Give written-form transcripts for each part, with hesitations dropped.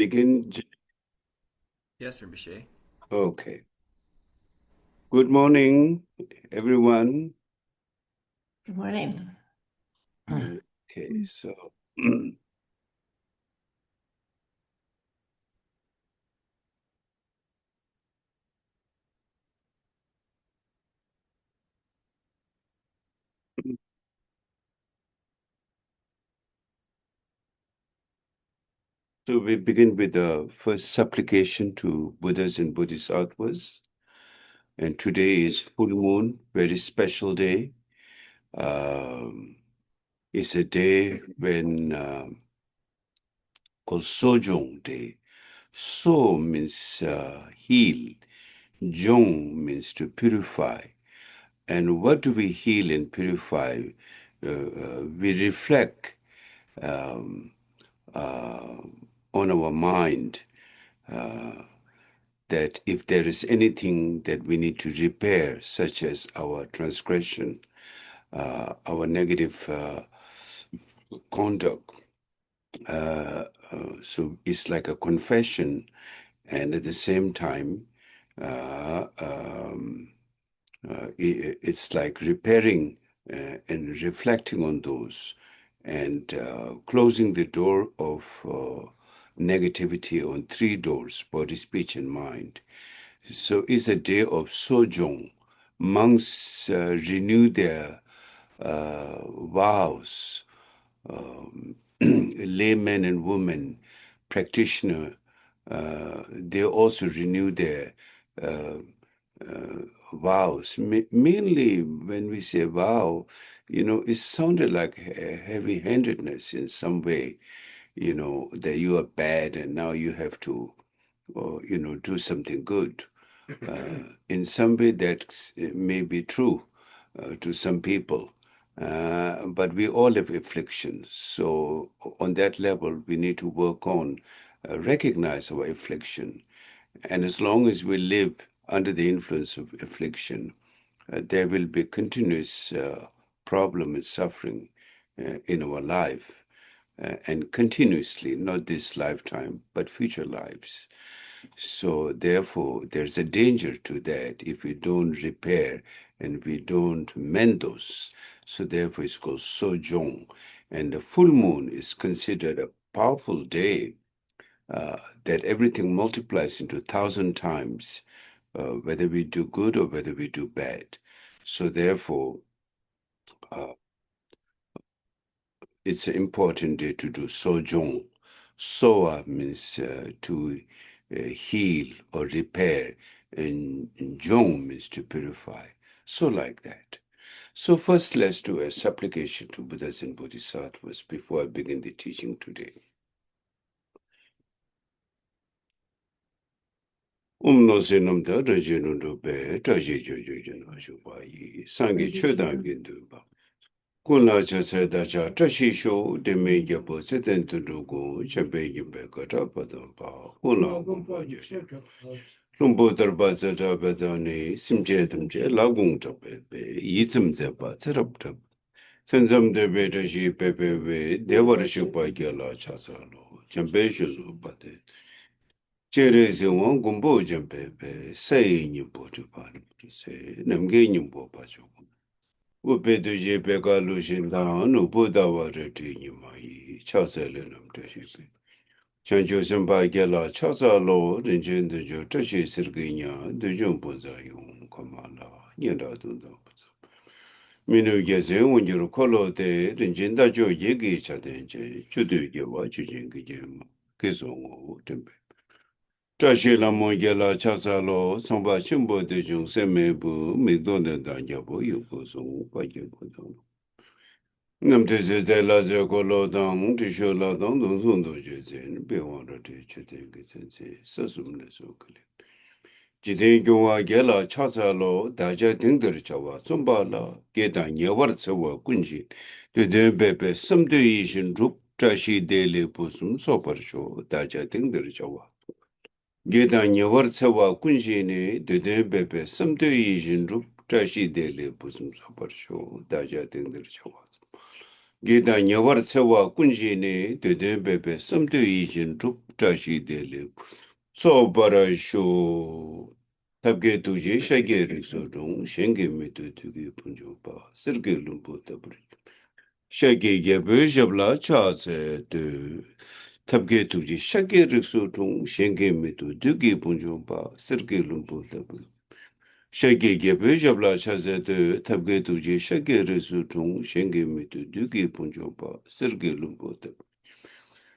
Begin. Yes, Rinpoche. Okay. Good morning, everyone. Good morning. Okay, so we begin with the first supplication to Buddhas and Bodhisattvas. And today is full moon, very special day. It's a day when called Sojong Day. So means heal. Jong means to purify. And what do we heal and purify? We reflect on our mind that if there is anything that we need to repair, such as our transgression, our negative conduct, so it's like a confession, and at the same time, it's like repairing and reflecting on those and closing the door of negativity on three doors: body, speech, and mind. So it's a day of Sojong. Monks renew their vows. Laymen and women, practitioner, they also renew their vows. Mainly when we say vow, it sounded like heavy-handedness in some way, that you are bad and now you have to, do something good. In some way that may be true to some people. But we all have afflictions. So on that level, we need to work on, recognize our affliction. And as long as we live under the influence of affliction, there will be continuous problem and suffering in our life, and continuously, not this lifetime, but future lives. So therefore, there's a danger to that if we don't repair and we don't mend those. So therefore, it's called Sojong. And the full moon is considered a powerful day that everything multiplies into 1,000 times, whether we do good or whether we do bad. So therefore, it's an important day to do Sojong. Soa means to heal or repair, and Jong means to purify. So like that. So first, let's do a supplication to Buddhas and Bodhisattvas before I begin the teaching today. No senam da rajenu rupe taji jojo ashupayi sangi chodan ginduba. Kuna chase da cha tashi sho de me yapo seten tudugo chape yimbe kata padampa kuna gumpa yoshe. Rumbo darba zata bedani simche tamche lagung tapepe yizim zepa tsarap tap. Senzam de be tashi pepe we devar shupa gyala chasalo champe shulu pate. Chere se wang gumbo jampepe sayi nyimbo chupani se namge nyimbo pacho. Upe de je peka lu shin tang nu buddha wara ti nyimayi chasale nam tashipe. Chancho senpa gyala chasa lo rinchen de jo tashi sirginya de jun boza yung kamala nyenda dunda boza. Minu gyase unjiru kolo de rinchen da jo yegi chadenche chudu gyewa chujin gijema keso ngo tempe. Tashi la monge la chasa lo sompa chimbo de jung seme bu mikdo de danja bo yuko song pa jebo dong. Nam te se te la se ko lo dang, ti sho la dang dong song do je zen, pe wang ra te che ten ke sen se, sa sum le so kele. Jiten kyung wa ge la chasa lo daja ting der cha wa sompa la ge dang nye war tsa wa kun shin. De den pe pe sam de yi shin rup tashi de le pu sum so par sho daja ting der cha wa. Gedan nyewar tsawa kunjini deden bebe samdo yi jinrup tashi dele busum sapar sho daja tengdir chawa. Geda nyawar tsewa kunjine dede bebe samde ijin rup tashi dele. So bara sho tabge tuje shage rikso rung shenge metu tuge punjo ba sirge lumpo tabri. Shage gebe jabla chaze de tabge tuje shage rikso rung shenge metu tuge punjo ba sirge lumpo tabri. Shage gebe jabla chaze de tabge tuje shage rikso rung shenge metu tuge punjo ba sirge lumpo tabri.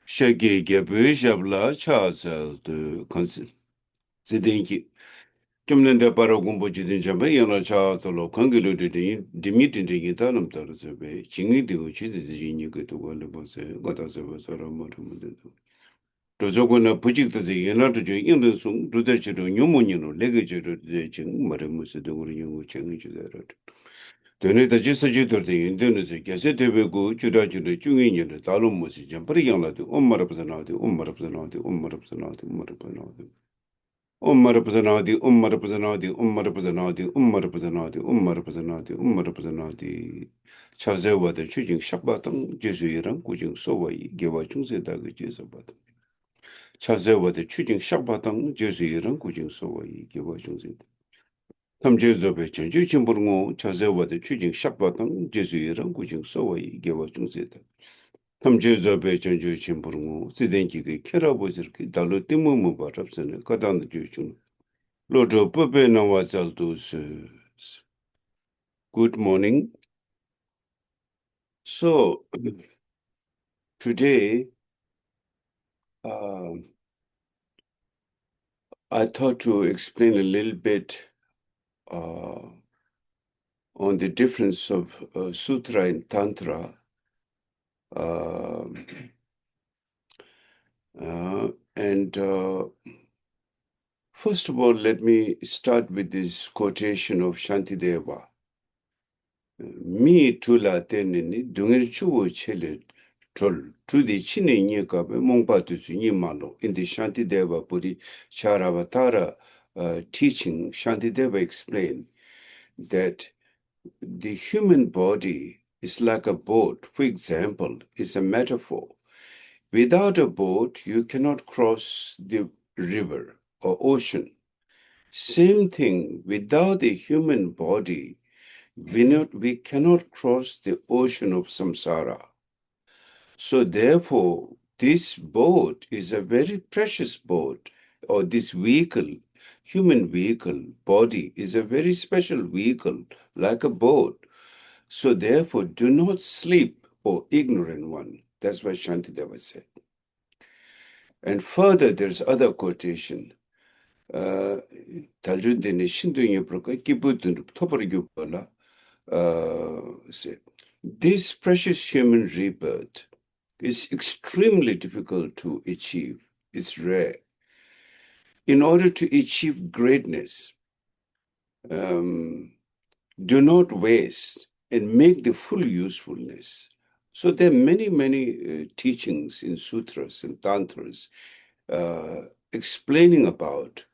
Shage gebe jabla chaze de kansi. Zidenki. Jumnende para gumbo jidin jamba yana cha tolo kangilo dimi dindin tanam tarasebe chingi digo chidi zini gato wale bose gata sebe sara mara mudedo. Tozogo na pujik tazi yana tojo yingden sung ruda chiro nyomo nyino lega chiro de ching mara musede uri nyongo chingi chidarat. Dene taji saji torte yingden se kyase tebe go chira chiro chungi nyino talo musi jampari yangla de mara pasanade, mara pasanade, mara pasanade, mara pasanade. Marapazanadi, Marapazanadi, Marapazanadi, Marapazanadi, Marapazanadi, Marapazanadi. Chazewa the Chujing Shabatang, Jesuiran, Kujing Sowai, Gewachung Zedaga Jesabat. Chazewa the Chujing Shabatang, Jesuiran, Kujing Sowai, Gewachung Zed. Tam Jesobe Chanju Chimburgo, Chazewa the Chujing Shabatang, Jesuiran, Kujing Sowai, Gewachung Zed. Tam Jesobe Chanju Chimburgo, Sidenki, Kerabozerki, Dalutimu Barabsen, Kadan the Juchun. Lord Pepe Nawazaldus. Good morning. So today I thought to explain a little bit on the difference of Sutra and Tantra. First of all, let me start with this quotation of Shantideva. Mi tula tenini dungir chuo chele troll to the chine nyekabe mongpatusu nyimalo in the Shantideva Buddhi Charavatara teaching. Shantideva explained that the human body is like a boat. For example, is a metaphor. Without a boat, you cannot cross the river or ocean. Same thing, without a human body, we cannot cross the ocean of samsara. So therefore, this boat is a very precious boat, or this vehicle, human vehicle, body is a very special vehicle, like a boat. So therefore, do not sleep, O ignorant one. That's what Shantideva said. And further, there's other quotation. Taljudene Shindunya Proka, Kibutun Toparigupala. This precious human rebirth is extremely difficult to achieve. It's rare. In order to achieve greatness, do not waste and make the full usefulness. So there are many teachings in sutras and tantras explaining about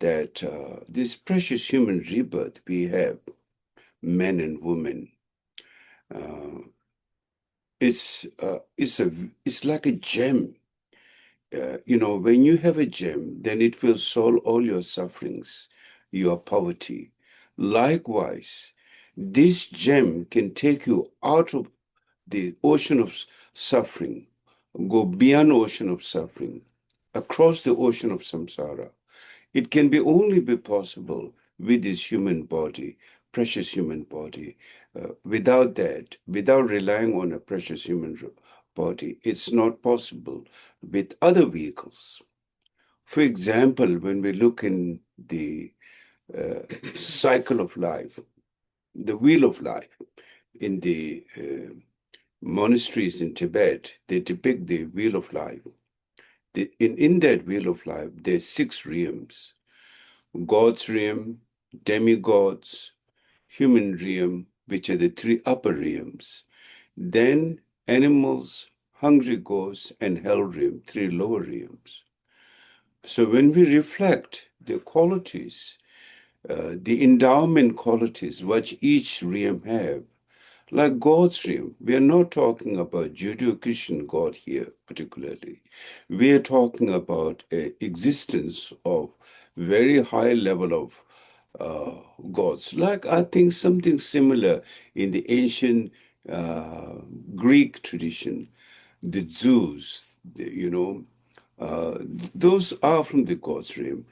that this precious human rebirth we have, men and women, it's like a gem. When you have a gem, then it will solve all your sufferings, your poverty. Likewise, this gem can take you out of the ocean of suffering, go beyond ocean of suffering, across the ocean of samsara. It can only be possible with this human body, precious human body. Without that, without relying on a precious human body, it's not possible with other vehicles. For example, when we look in the cycle of life, the wheel of life, in the monasteries in Tibet, they depict the wheel of life. In that wheel of life, there's 6 realms. God's realm, demigods, human realm, which are the 3 upper realms. Then animals, hungry ghosts, and hell realm, 3 lower realms. So when we reflect the qualities, the endowment qualities which each realm have, Like God's realm, we are not talking about Judeo-Christian God here particularly. We are talking about a existence of very high level of gods. Like I think something similar in the ancient Greek tradition, the Zeus, uh, those are from the God's realm.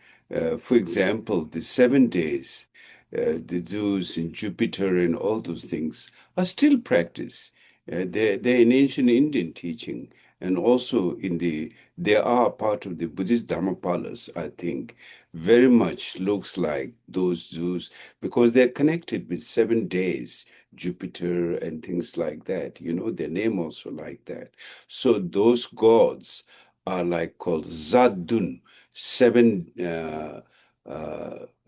For example, the 7 days, the Zeus and Jupiter and all those things are still practiced. They're in ancient Indian teaching, and also they are part of the Buddhist Dhammapalas, I think. Very much looks like those Zeus because they're connected with 7 days, Jupiter and things like that. Their name also like that. So those gods are like called Zadun, seven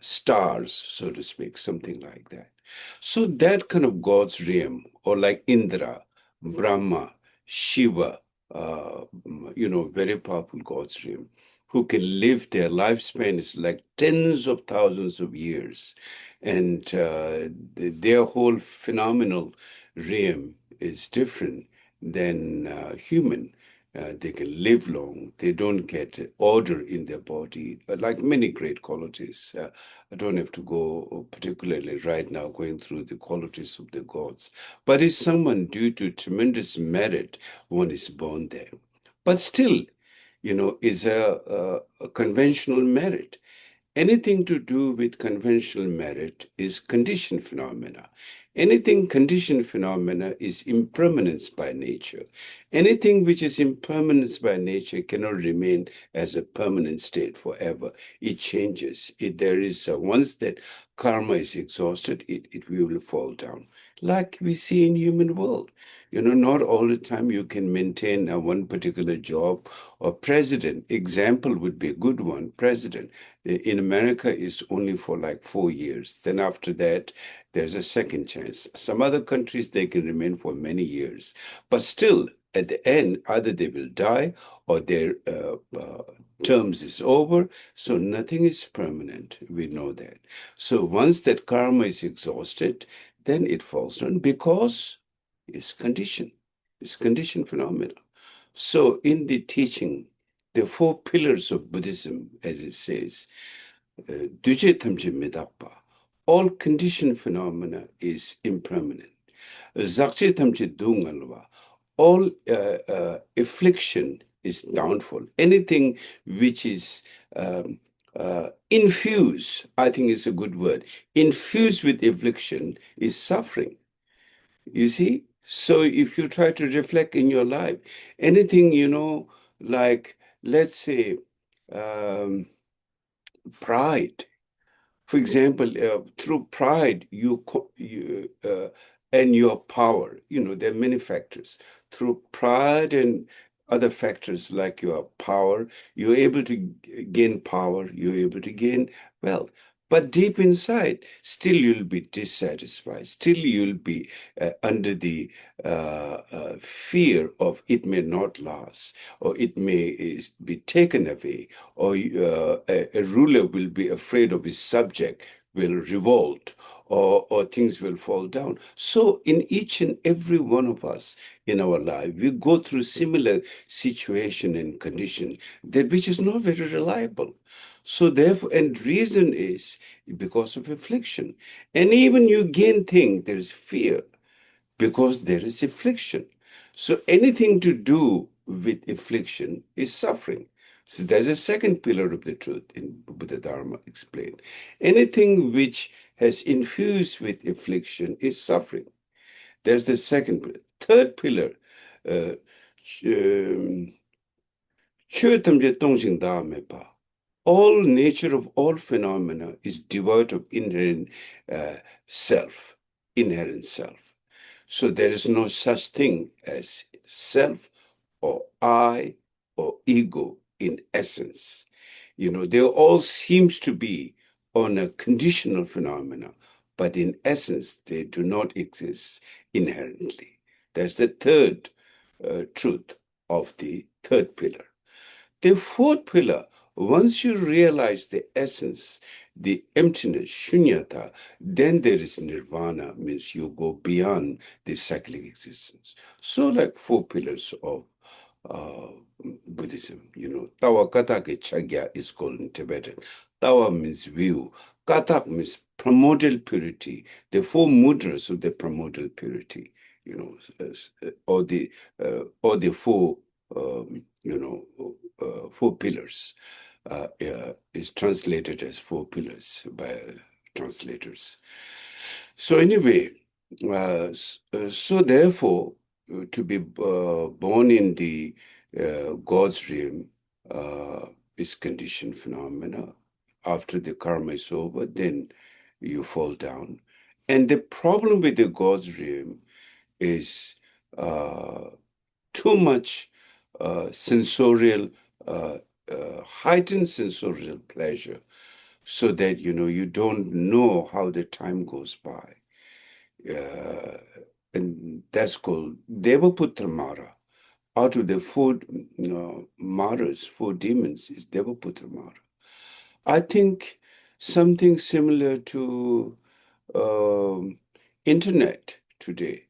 stars, so to speak, something like that. So that kind of God's realm, or like Indra, Brahma, Shiva, very powerful God's realm, who can live their lifespan is like tens of thousands of years. And their whole phenomenal realm is different than human. They can live long. They don't get order in their body, like many great qualities. I don't have to go particularly right now going through the qualities of the gods, but it's someone due to tremendous merit one is born there. But still, is a conventional merit. Anything to do with conventional merit is conditioned phenomena. Anything conditioned phenomena is impermanence by nature. Anything which is impermanence by nature cannot remain as a permanent state forever. It changes. There is once that karma is exhausted, it will fall down. Like we see in human world. Not all the time you can maintain one particular job or president. Example would be a good one. President in America is only for like 4 years. Then after that, there's a second chance. Some other countries, they can remain for many years. But still, at the end, either they will die or their terms is over. So nothing is permanent. We know that. So once that karma is exhausted, then it falls down because it's conditioned. It's conditioned phenomena. So in the teaching, the four pillars of Buddhism, as it says, Duje tamche medakpa, all conditioned phenomena is impermanent. Zakche tamche dungalwa, all affliction is downfall. Anything which is infused, I think is a good word, infused with affliction is suffering. You see? So if you try to reflect in your life, anything, like, let's say, um, pride. For example, through pride, and your power, there are many factors. Through pride and other factors like your power, you're able to gain power, you're able to gain wealth. But deep inside, still you'll be dissatisfied. Still you'll be under the fear of it may not last, or it may be taken away, or a ruler will be afraid of his subject will revolt, or things will fall down. So in each and every one of us in our life, we go through similar situation and condition that which is not very reliable. So therefore, and reason is because of affliction. And even you gain things, there is fear because there is affliction. So anything to do with affliction is suffering. So there's a second pillar of the truth in Buddha Dharma explained. Anything which has infused with affliction is suffering. There's the second pillar. Third pillar, um, all nature of all phenomena is devoid of inherent self, inherent self. So there is no such thing as self or I or ego in essence. They all seems to be on a conditional phenomena, but in essence, they do not exist inherently. That's the third truth of the third pillar. The fourth pillar Once you realize the essence, the emptiness, shunyata, then there is nirvana, means you go beyond the cyclic existence. So like 4 pillars of uh, Buddhism, Tawa Katake Chagya is called in Tibetan. Tawa means view. Katak means primordial purity. The 4 mudras of the primordial purity, or the four, 4 pillars is translated as 4 pillars by translators. So anyway, so therefore, to be born in the God's realm is conditioned phenomena. After the karma is over, then you fall down. And the problem with the God's realm is too much sensorial, heightened sensorial pleasure, so that you don't know how the time goes by. And that's called Devaputra Mara. Out of the 4 Maras, 4 demons, is Devaputra Mara. I think something similar to internet today,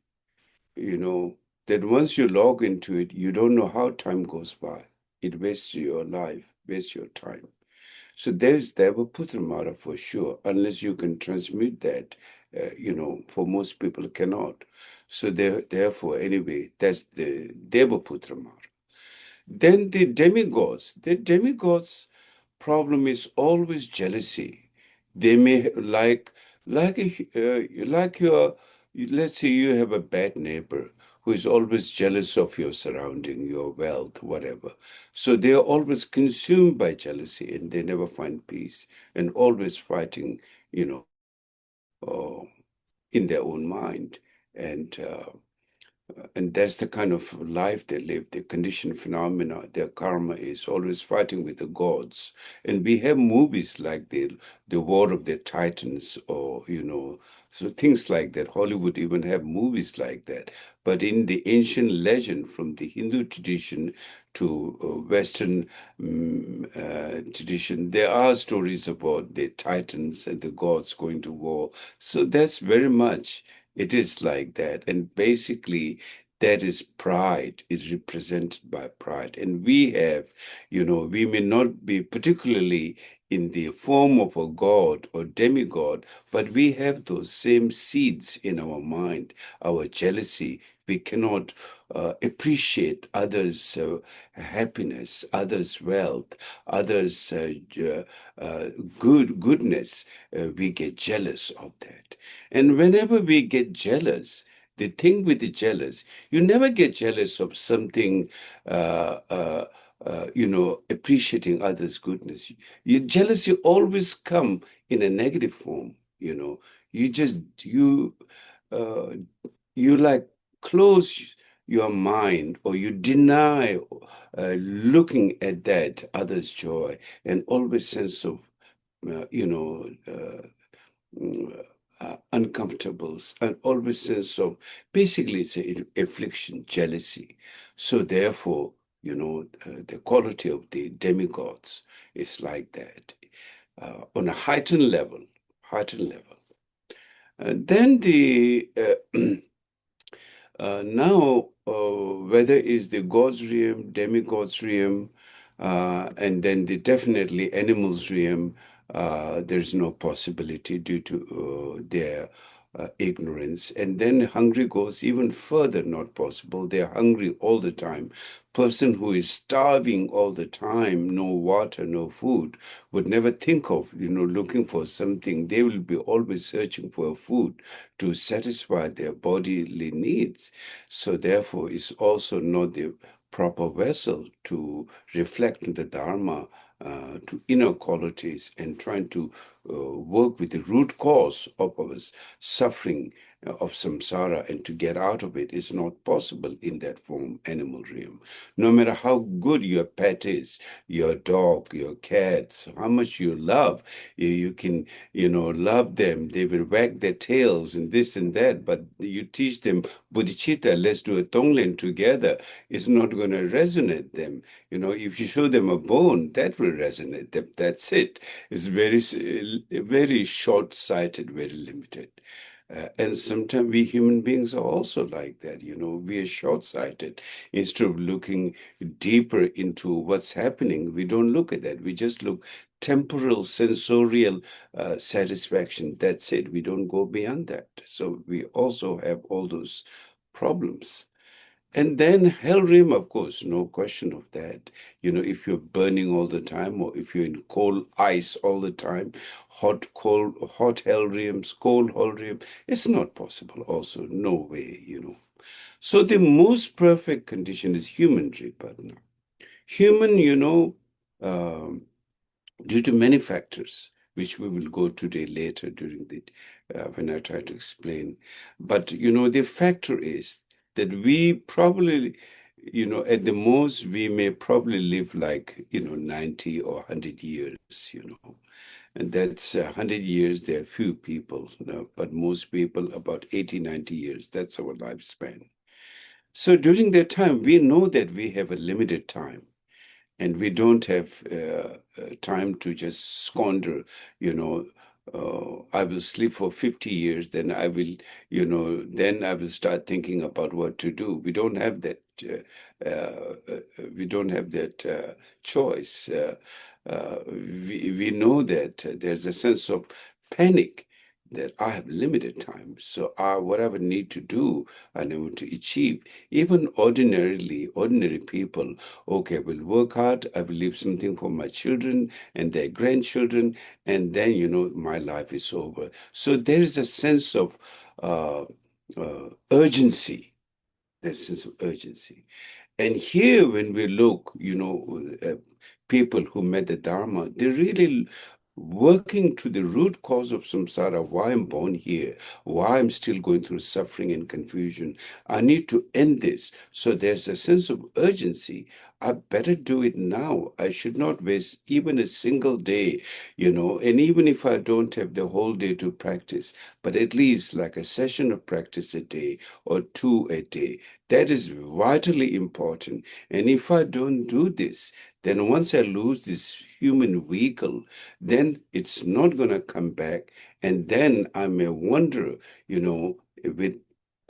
that once you log into it, you don't know how time goes by. It wastes your life, wastes your time. So there's Devaputra Mara for sure, unless you can transmute that, for most people cannot. So therefore, anyway, that's the Devaputra Mara. Then the demigods' problem is always jealousy. They may like your, let's say you have a bad neighbor who is always jealous of your surrounding, your wealth, whatever. So they are always consumed by jealousy and they never find peace and always fighting, in their own mind. And that's the kind of life they live, the conditioned phenomena. Their karma is always fighting with the gods. And we have movies like the War of the Titans, or, so things like that. Hollywood even have movies like that. But in the ancient legend from the Hindu tradition to Western tradition, there are stories about the Titans and the gods going to war. So that's very much, it is like that. And basically, that is pride, is represented by pride. And we have, we may not be particularly in the form of a god or demigod, but we have those same seeds in our mind, our jealousy. We cannot appreciate others' happiness, others' wealth, others' goodness. We get jealous of that. And whenever we get jealous, the thing with the jealous, you never get jealous of something, appreciating others' goodness. Your jealousy always come in a negative form. You just uh, you like close your mind, or you deny looking at that other's joy, and always sense of uncomfortables, and always sense of, basically it's an affliction, jealousy. So therefore, the quality of the demigods is like that, on a heightened level, heightened level. Then the now, whether it's the God's realm, demigod's realm, and then definitely animals realm, there's no possibility due to their ignorance. And then hungry goes even further, not possible. They're hungry all the time. Person who is starving all the time, no water, no food, would never think of, looking for something. They will be always searching for food to satisfy their bodily needs. So therefore, it's also not the proper vessel to reflect the Dharma to inner qualities, and trying to work with the root cause of our suffering of samsara, and to get out of it is not possible in that form, animal realm. No matter how good your pet is, your dog, your cats, how much you love, you can, love them. They will wag their tails and this and that, but you teach them bodhicitta, let's do a tonglen together, it's not going to resonate them. If you show them a bone, that will deeper resonate. That's it. It's very short-sighted, very limited. And sometimes we human beings are also like that, we are short-sighted. Instead of looking deeper into what's happening, we don't look at that. We just look temporal, sensorial satisfaction. That's it. We don't go beyond that. So we also have all those problems. And then hell realm, of course, no question of that. If you're burning all the time, or if you're in cold ice all the time, hot, cold, hot hell realms, cold hell realm, it's not possible also. No way. So the most perfect condition is human rebirth now. Human, um, due to many factors, which we will go today later during the when I try to explain. But the factor is that we probably, at the most we may probably live like 90 or 100 years, and that's 100 years. There are few people, but most people about 80, 90 years. That's our lifespan. So during that time, we know that we have a limited time. And we don't have time to just squander, I will sleep for 50 years, then I will, then I will start thinking about what to do. We don't have that. We don't have that choice. We know that there's a sense of panic that I have limited time. So whatever I need to do, I need to achieve. Even ordinary people, okay, I will work hard, I will leave something for my children and their grandchildren, and then, my life is over. So there is a sense of urgency. There's a sense of urgency. And here, when we look, people who met the Dharma, they're really working to the root cause of samsara, why I'm born here, why I'm still going through suffering and confusion. I need to end this. So there's a sense of urgency. I better do it now. I should not waste even a single day, and even if I don't have the whole day to practice, but at least like a session of practice a day or two a day. That is vitally important. And if I don't do this, then once I lose this human vehicle, then it's not going to come back. And then I may wonder, with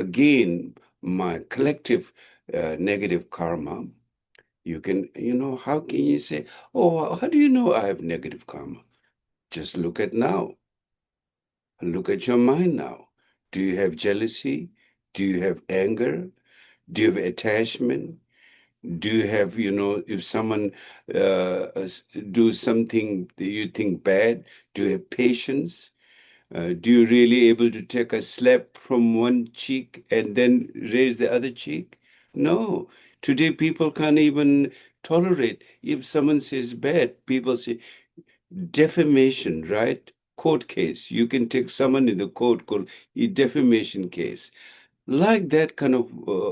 again my collective negative karma. You can, how can you say, oh, how do you know I have negative karma? Just look at now. Look at your mind now. Do you have jealousy? Do you have anger? Do you have attachment? Do you have, if someone do something that you think bad, do you have patience? Do you really able to take a slap from one cheek and then raise the other cheek? No. Today people can't even tolerate. If someone says bad, people say defamation, right? Court case. You can take someone in the court called a defamation case. Like that kind of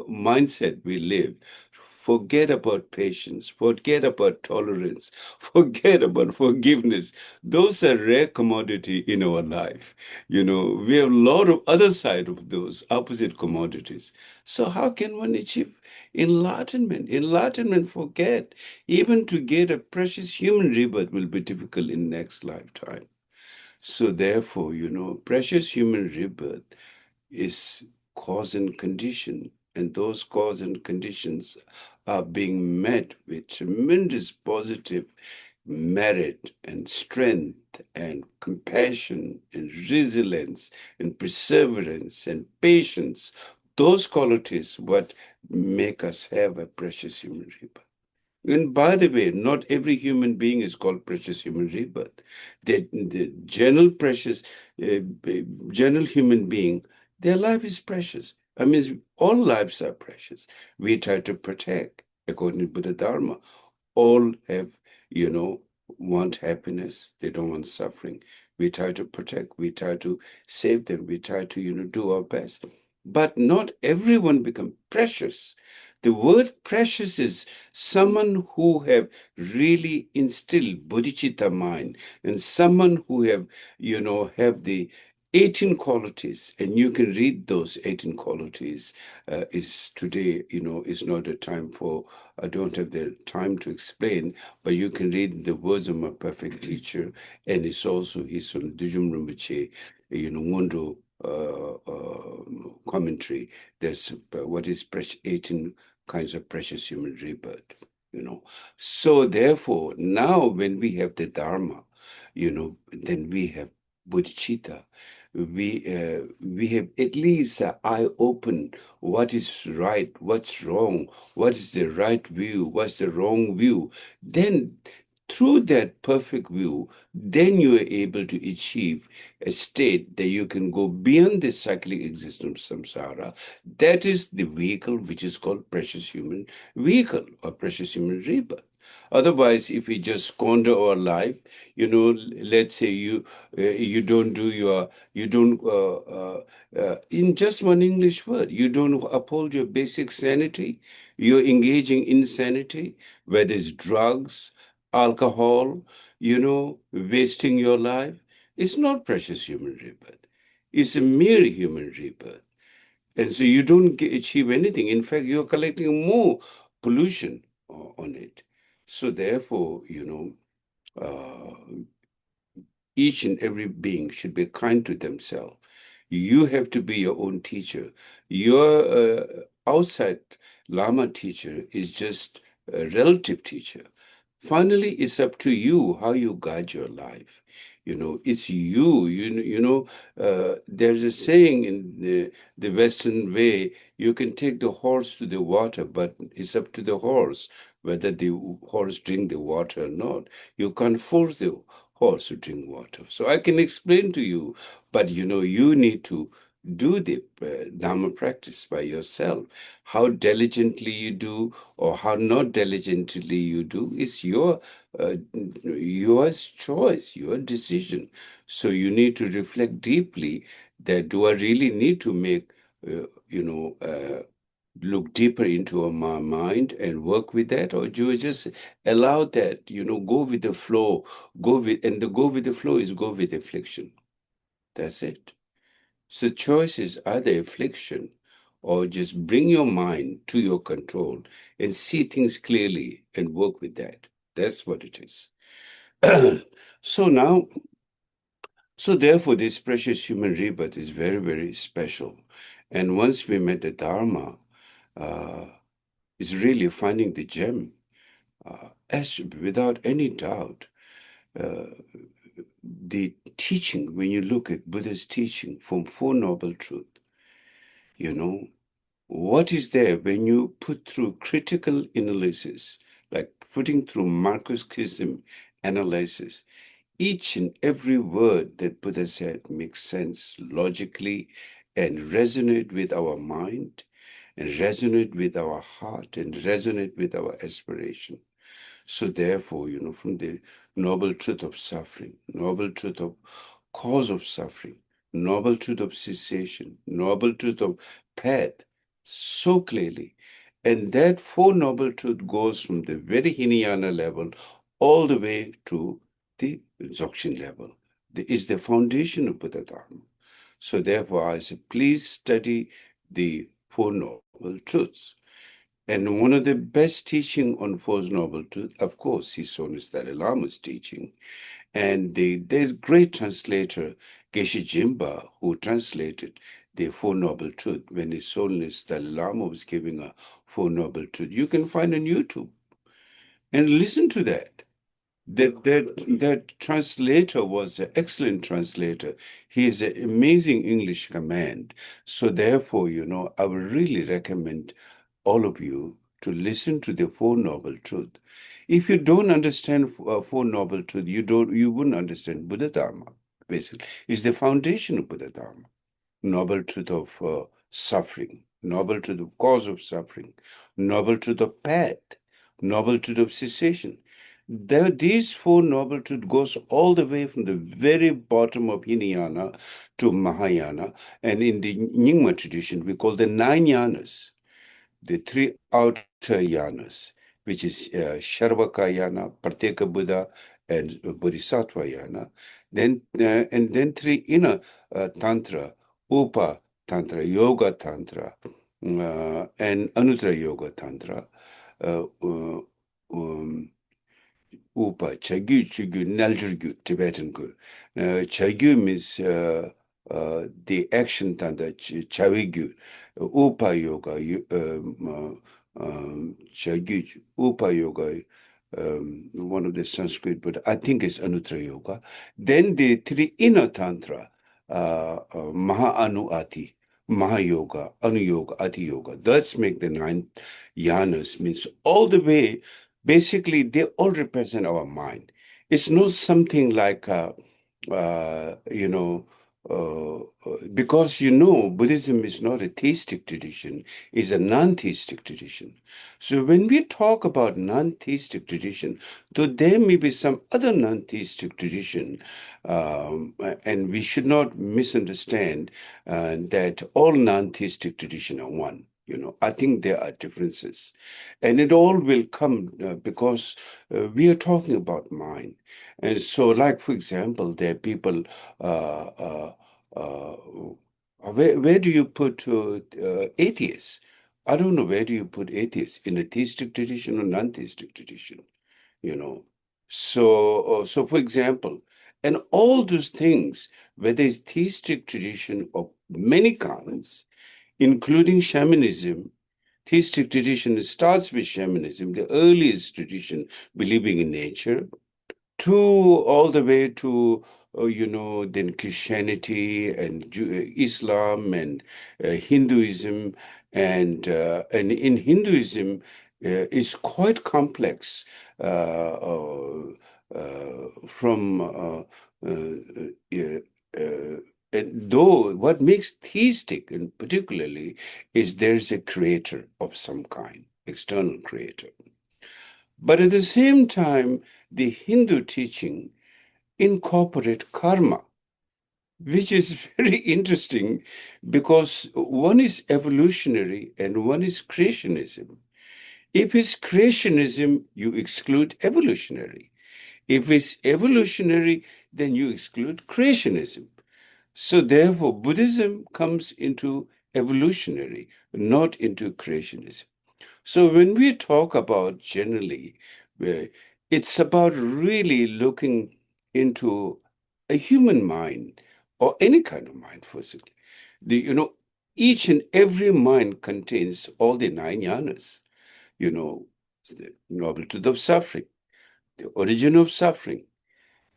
mindset we live. Forget about patience, forget about tolerance, forget about forgiveness. Those are rare commodity in our life. We have a lot of other side of those opposite commodities. So how can one achieve enlightenment? Enlightenment, forget. Even to get a precious human rebirth will be difficult in next lifetime. So therefore, precious human rebirth is cause and condition, and those cause and conditions are being met with tremendous positive merit and strength and compassion and resilience and perseverance and patience. Those qualities what make us have a precious human rebirth. And by the way, not every human being is called precious human rebirth. The general precious, general human being, their life is precious. I mean, all lives are precious. We try to protect, according to Buddha Dharma. All have, want happiness. They don't want suffering. We try to protect. We try to save them. We try to, do our best. But not everyone become precious. The word precious is someone who have really instilled bodhicitta mind, and someone who have, have the 18 qualities, and you can read those 18 qualities. Is today, is not a time for, I don't have the time to explain, but you can read the words of my perfect teacher, and it's also his on Dujum Rinpoche, Ngondo commentary. There's what is 18 kinds of precious human rebirth, So therefore, now when we have the Dharma, then we have bodhicitta. We have at least an eye open. What is right? What's wrong? What is the right view? What's the wrong view? Then, through that perfect view, then you are able to achieve a state that you can go beyond the cyclic existence of samsara. That is the vehicle which is called precious human vehicle or precious human rebirth. Otherwise, if we just squander our life, let's say you don't do your, you don't, in just one English word, you don't uphold your basic sanity, you're engaging in insanity, whether it's drugs, alcohol, wasting your life. It's not precious human rebirth. It's a mere human rebirth. And so you don't achieve anything. In fact, you're collecting more pollution on it. So therefore, each and every being should be kind to themselves. You have to be your own teacher. Your outside Lama teacher is just a relative teacher. Finally, it's up to you how you guide your life. It's you. There's a saying in the Western way, you can take the horse to the water, but it's up to the horse whether the horse drink the water or not. You can't force the horse to drink water. So I can explain to you, but you need to do the Dharma practice by yourself. How diligently you do or how not diligently you do is your choice, your decision. So you need to reflect deeply that do I really need to make, look deeper into my mind and work with that, or do you just allow that, go with the flow, and the go with the flow is go with affliction. That's it. So choice is either affliction or just bring your mind to your control and see things clearly and work with that. That's what it is. So therefore, this precious human rebirth is very, very special. And once we met the Dharma, is really finding the gem. As without any doubt, the teaching, when you look at Buddha's teaching from Four Noble Truths, what is there when you put through critical analysis, like putting through Marxism analysis, each and every word that Buddha said makes sense logically and resonate with our mind and resonate with our heart and resonate with our aspiration. So therefore, from the noble truth of suffering, noble truth of cause of suffering, noble truth of cessation, noble truth of path, so clearly. And that Four Noble Truth goes from the very Hinayana level all the way to the Dzogchen level. Is the foundation of Buddha Dharma. So therefore, I say, please study the Four Noble Truths. And one of the best teaching on Four Noble Truths, of course, is His Dalai Lama's teaching. And there's great translator, Geshe Jimba, who translated the Four Noble Truths when His Holiness Dalai Lama was giving a Four Noble Truths. You can find on YouTube and listen to that. That translator was an excellent translator. He is an amazing English command. So therefore, I would really recommend all of you to listen to the Four Noble Truths. If you don't understand Four Noble Truths, you wouldn't understand Buddha Dharma. Basically, it's the foundation of Buddha Dharma. Noble truth of suffering, noble truth of cause of suffering, noble truth of path, noble truth of cessation. These Four Noble Truths goes all the way from the very bottom of Hinayana to Mahayana, and in the Nyingma tradition, we call the 9 yanas, the 3 outer yanas, which is Sharvaka yana, Pratyeka Buddha, and Bodhisattva yana. Then and then three inner tantra, Upa Tantra, Yoga Tantra, and Anuttara Yoga Tantra. Upa, Chagyu, Chugyu, Naljurgyu, Tibetan gu. Chagyu means the action Tantra, Chavigyu. Upa Yoga, Chagyu, Upa Yoga, one of the Sanskrit, but I think it's Anuttara Yoga. Then the three inner Tantra, Maha Anu Ati, Maha Yoga, Anu Yoga, Ati Yoga. That's make the 9 yanas, means all the way. Basically, they all represent our mind. It's not something like, because Buddhism is not a theistic tradition, it's a non-theistic tradition. So when we talk about non-theistic tradition, though there may be some other non-theistic tradition, and we should not misunderstand that all non-theistic tradition are one. I think there are differences. And it all will come because we are talking about mind. And so, like, for example, there are people, where do you put atheists? I don't know, where do you put atheists? In a theistic tradition or non-theistic tradition? So for example, and all those things, whether it's theistic tradition of many kinds, including shamanism. Theistic tradition starts with shamanism, the earliest tradition believing in nature, to all the way to then Christianity and Islam and Hinduism, and in Hinduism is quite complex from and though what makes theistic, and particularly, is there's a creator of some kind, external creator. But at the same time, the Hindu teaching incorporate karma, which is very interesting because one is evolutionary and one is creationism. If it's creationism, you exclude evolutionary. If it's evolutionary, then you exclude creationism. So therefore, Buddhism comes into evolutionary, not into creationism. So when we talk about generally, it's about really looking into a human mind or any kind of mind, firstly. Each and every mind contains all the 9 yanas, the noble truth of suffering, the origin of suffering,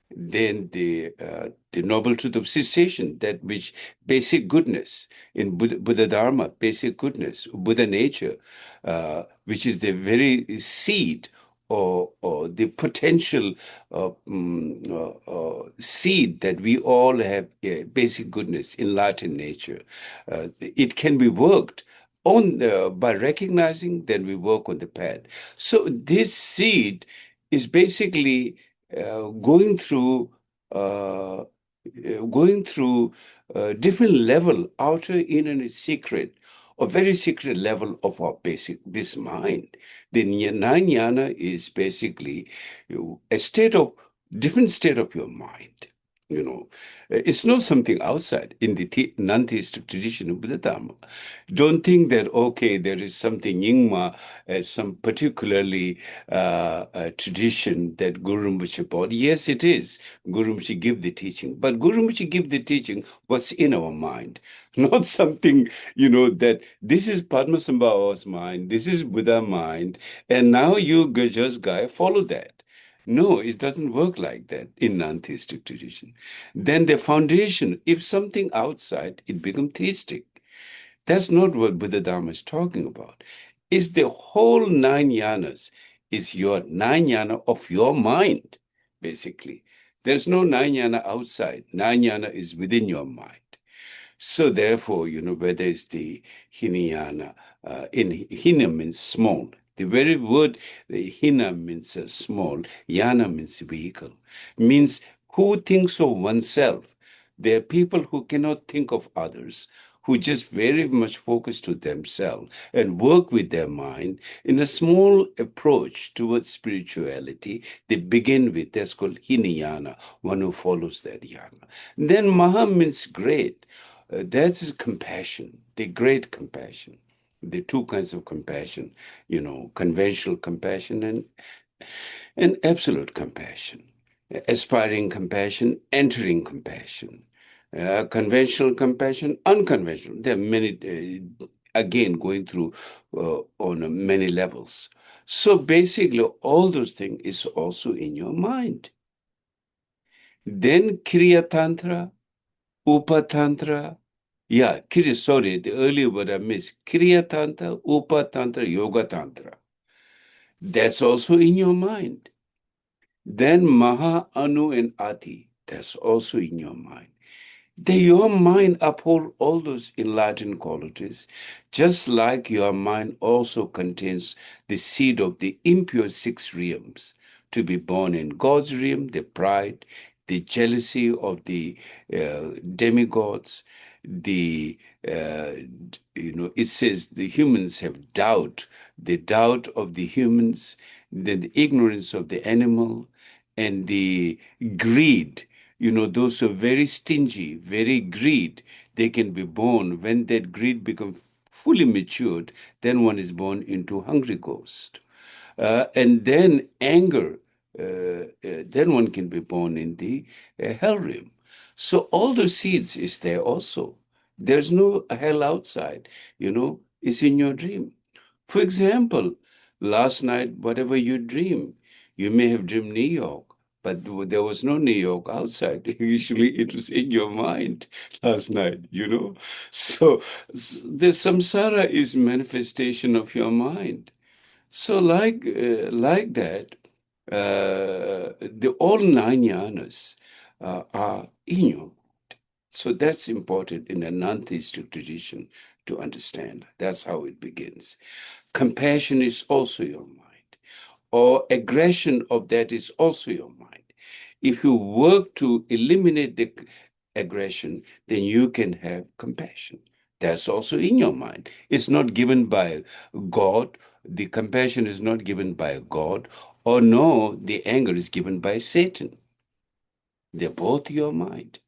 then the noble truth of cessation, that which basic goodness in Buddha Dharma, basic goodness, Buddha nature, which is the very seed or the potential seed that we all have, basic goodness, enlightened nature. It can be worked on by recognizing, then we work on the path. So this seed is basically going through different level, outer, inner, and secret, or very secret level of our basic, this mind. The 9 yana is basically a different state of your mind. It's not something outside in the non-theistic tradition of Buddha Dharma. Don't think that, okay, there is something Nyingma, some particularly tradition that Guru Rinpoche brought. Yes, it is. Guru Rinpoche give the teaching. But Guru Rinpoche give the teaching what's in our mind, not something, that this is Padmasambhava's mind, this is Buddha mind, and now you just follow that. No, it doesn't work like that in non-theistic tradition. Then the foundation, if something outside, it becomes theistic. That's not what Buddha Dharma is talking about. It's the whole 9 yanas, is your 9 yana of your mind, basically. There's no 9 yana outside. 9 yana is within your mind. So therefore, whether it's the Hinayana, Hina means small. The very word Hina means small, Yana means vehicle, means who thinks of oneself. There are people who cannot think of others, who just very much focus to themselves and work with their mind in a small approach towards spirituality. They begin with, that's called Hinayana, one who follows that yana. Then Maha means great. That's compassion, the great compassion. The two kinds of compassion, conventional compassion and absolute compassion. Aspiring compassion, entering compassion. Conventional compassion, unconventional. There are many, again, going through on many levels. So basically, all those things is also in your mind. Then Kriya Tantra, Upa Tantra. Yeah, the earlier word I missed. Kriya Tantra, Upa Tantra, Yoga Tantra. That's also in your mind. Then Maha, Anu, and Ati. That's also in your mind. Your mind uphold all those enlightened qualities, just like your mind also contains the seed of the impure six realms, to be born in God's realm, the pride, the jealousy of the demigods, it says the humans have doubt, the doubt of the humans, then the ignorance of the animal, and the greed. Those who are very stingy, very greed, they can be born. When that greed becomes fully matured, then one is born into hungry ghost. And then anger, then one can be born in the hell realm. So all the seeds is there also. There's no hell outside, it's in your dream. For example, last night, whatever you dream, you may have dreamed New York, but there was no New York outside. Usually it was in your mind last night, So the samsara is manifestation of your mind. So like that, the all nine yanas are in you. So that's important in a non-theistic tradition to understand. That's how it begins. Compassion is also your mind, or aggression of that is also your mind. If you work to eliminate the aggression, then you can have compassion. That's also in your mind. It's not given by God. The compassion is not given by God, or no, the anger is given by Satan. They're both your mind.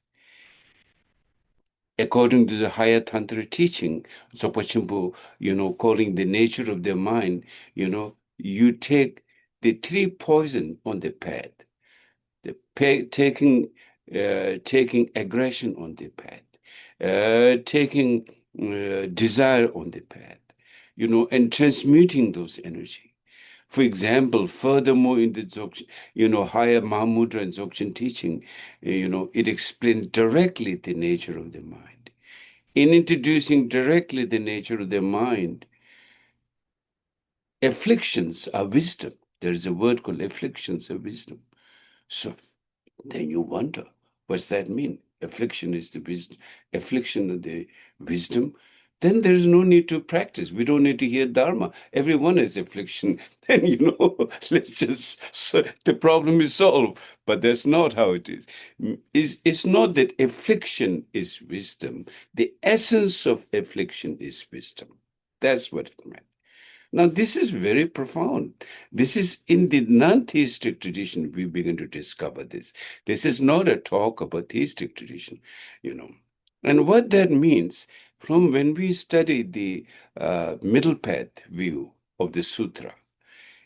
According to the higher Tantra teaching, Dzogchen, calling the nature of the mind, you take the three poison on the path, taking aggression on the path, taking desire on the path, and transmuting those energy. For example, furthermore, in the Dzogchen, higher Mahamudra and Dzogchen teaching, it explains directly the nature of the mind. In introducing directly the nature of the mind, afflictions are wisdom. There is a word called afflictions of wisdom. So then you wonder, what's that mean? Affliction is the wisdom, affliction of the wisdom. Then there is no need to practice. We don't need to hear Dharma. Everyone has affliction. Then, let's just, so the problem is solved. But that's not how it is. It's not that affliction is wisdom. The essence of affliction is wisdom. That's what it meant. Now, this is very profound. This is in the non-theistic tradition, we begin to discover this. This is not a talk about theistic tradition, And what that means, from when we study the middle path view of the sutra,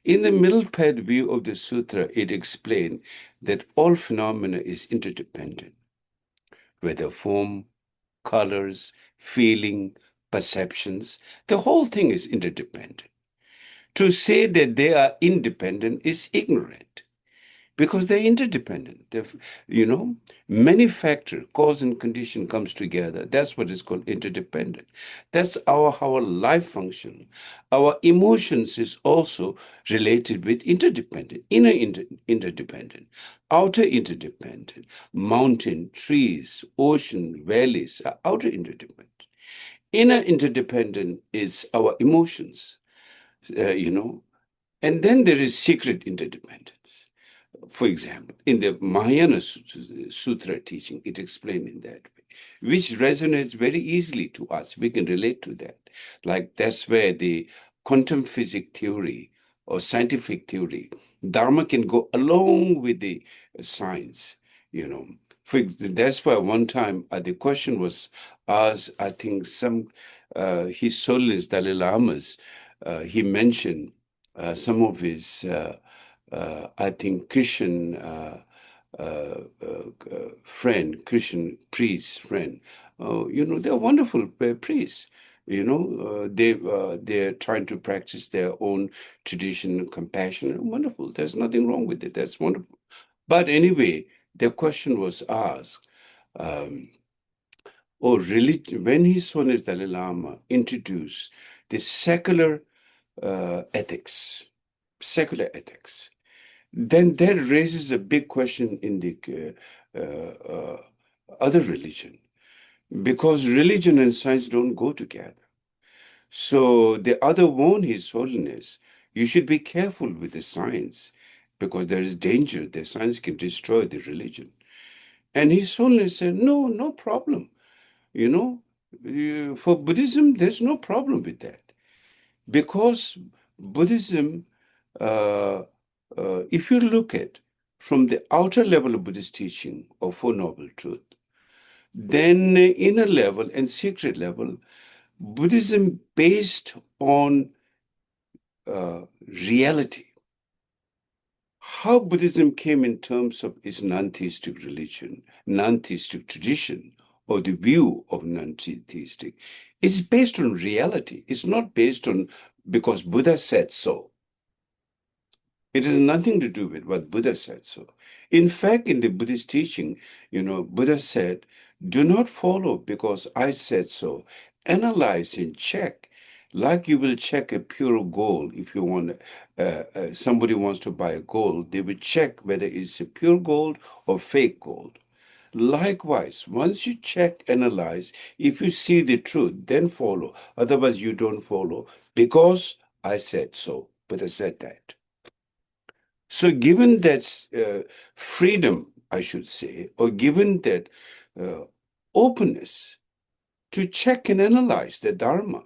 in the middle path view of the sutra, it explains that all phenomena is interdependent, whether form, colors, feeling, perceptions, the whole thing is interdependent. To say that they are independent is ignorant, because they're interdependent. Many factors, cause and condition comes together. That's what is called interdependent. That's how our life function. Our emotions is also related with interdependent, inner interdependent, outer interdependent. Mountain, trees, ocean, valleys are outer interdependent. Inner interdependent is our emotions. And then there is secret interdependence. For example, in the Mahayana Sutra teaching, it explained in that way. which resonates very easily to us. We can relate to that. Like that's where the quantum physics theory or scientific theory, Dharma can go along with the science, you know. That's why one time the question was asked, I think His Holiness Dalai Lama's, he mentioned some of his, I think, Christian Christian priest friend. They're wonderful priests. They're trying to practice their own tradition, compassion. Wonderful. There's nothing wrong with it. That's wonderful. But anyway, the question was asked. Religion, when His Holiness Dalai Lama introduced the secular ethics, then that raises a big question in the other religion, because religion and science don't go together. So the other warned His Holiness, you should be careful with the science, because there is danger. The science can destroy the religion. And His Holiness said, no problem. For Buddhism, there's no problem with that. Because Buddhism, if you look at from the outer level of Buddhist teaching of Four Noble Truth, then inner level and secret level, Buddhism based on reality. How Buddhism came in terms of its non-theistic religion, non-theistic tradition, or the view of non-theistic, it's based on reality. It's not based on because Buddha said so. It has nothing to do with what Buddha said so. In fact, in the Buddhist teaching, Buddha said, do not follow because I said so. Analyze and check, like you will check a pure gold. If you want, somebody wants to buy a gold, they will check whether it's a pure gold or fake gold. Likewise, once you check, analyze, if you see the truth, then follow. Otherwise, you don't follow because I said so. Buddha said that. So given that freedom, I should say, or given that openness to check and analyze the Dharma,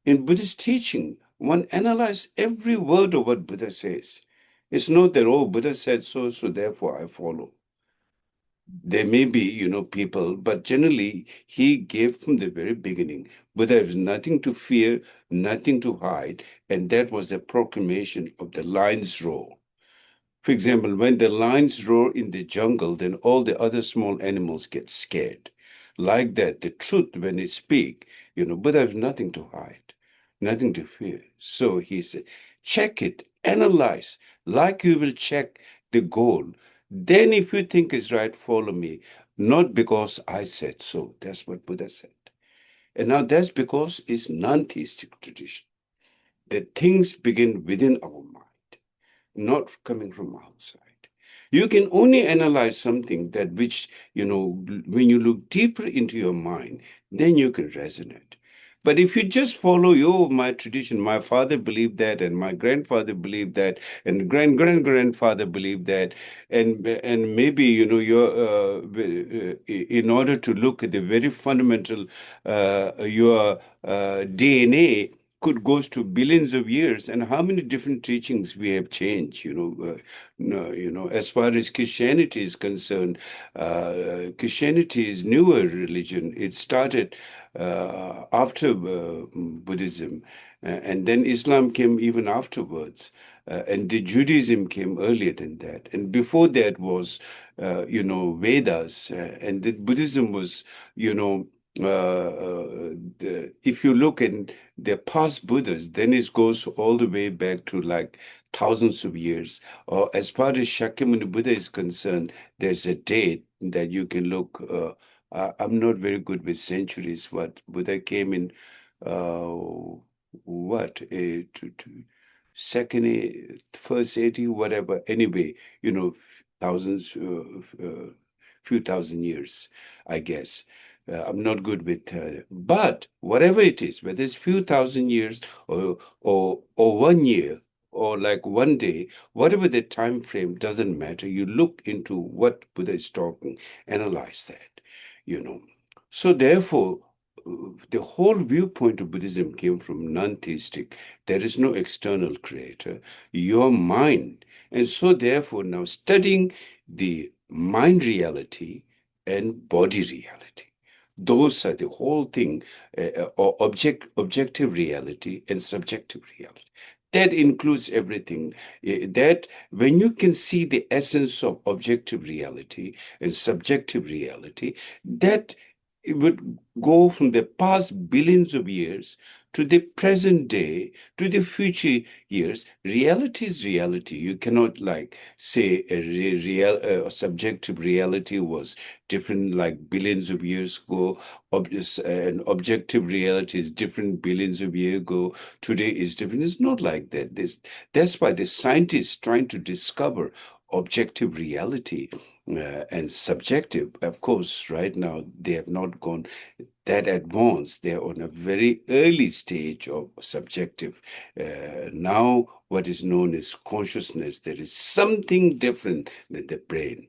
in Buddhist teaching, one analyzes every word of what Buddha says. It's not that, Buddha said so, so therefore I follow. There may be, people, but generally he gave from the very beginning, Buddha has nothing to fear, nothing to hide, and that was the proclamation of the lion's roar. For example, when the lions roar in the jungle, then all the other small animals get scared. Like that, the truth, when it speaks, Buddha has nothing to hide, nothing to fear. So he said, check it, analyze, like you will check the gold. Then if you think it's right, follow me. Not because I said so. That's what Buddha said. And now that's because it's non-theistic tradition. That things begin within our mind, not coming from outside. You can only analyze something that which, when you look deeper into your mind, then you can resonate. But if you just follow, my tradition, my father believed that, and my grandfather believed that, and grandfather believed that, and maybe, your in order to look at the very fundamental, your DNA, goes to billions of years, and how many different teachings we have changed. As far as Christianity is concerned, Christianity is newer religion. It started after Buddhism, and then Islam came even afterwards. And the Judaism came earlier than that. And before that was, Vedas. And the Buddhism was, if you look at the past Buddhas, then it goes all the way back to like thousands of years. Or as far as Shakyamuni Buddha is concerned, there's a date that you can look. I'm not very good with centuries. What Buddha came in, second, first 80, whatever. Anyway, thousands, few thousand years, I guess. I'm not good with, but whatever it is, whether it's few thousand years or 1 year or like one day, whatever the time frame, doesn't matter. You look into what Buddha is talking, analyze that. So therefore, the whole viewpoint of Buddhism came from non-theistic. There is no external creator, your mind. And so therefore, now studying the mind reality and body reality. Those are the whole thing, or objective reality and subjective reality. That includes everything. That when you can see the essence of objective reality and subjective reality, that it would go from the past billions of years to the present day to the future years. Reality is reality. You cannot like say a subjective reality was different like billions of years ago. And objective reality is different billions of years ago. Today is different. It's not like that. That's why the scientists trying to discover objective reality and subjective. Of course, right now they have not gone that advanced. They're on a very early stage of subjective. Now, what is known as consciousness, there is something different than the brain.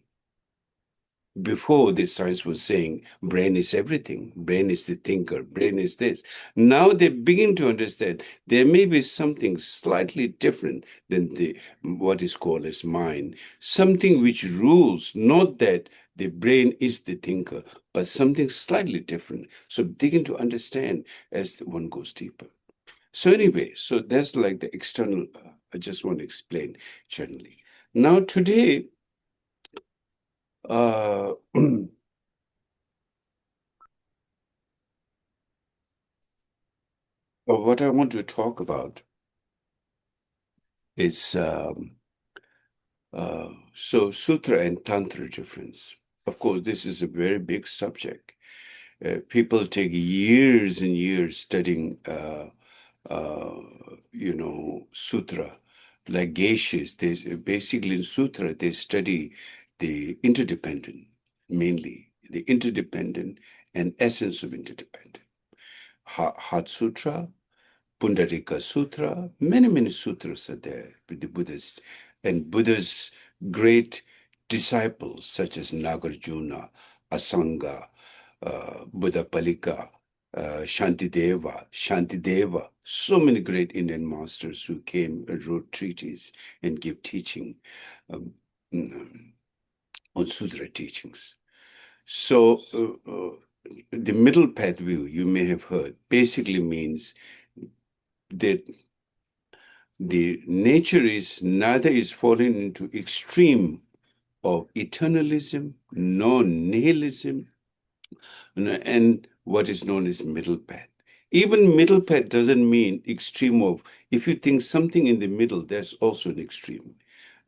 Before, the science was saying brain is everything, brain is the thinker, brain is this. Now they begin to understand there may be something slightly different than the what is called as mind, something which rules, not that the brain is the thinker, but something slightly different. So begin to understand as one goes deeper. So anyway, so that's like the external. I just want to explain generally. Now today, what I want to talk about is so Sutra and Tantra difference. Of course, this is a very big subject. People take years and years studying, Sutra. Like geishas, they basically in Sutra they study the interdependent, mainly the interdependent and essence of interdependent. Heart Sutra, Pundarika Sutra, many sutras are there with the Buddhists. And Buddha's great disciples, such as Nagarjuna, Asanga, Buddha Palika, Shantideva, so many great Indian masters who came and wrote treatises and give teaching um, on Sutra teachings. So the middle path view, you may have heard, basically means that the nature is neither is falling into extreme of eternalism, nor nihilism, and what is known as middle path. Even middle path doesn't mean extreme of, if you think something in the middle, that's also an extreme.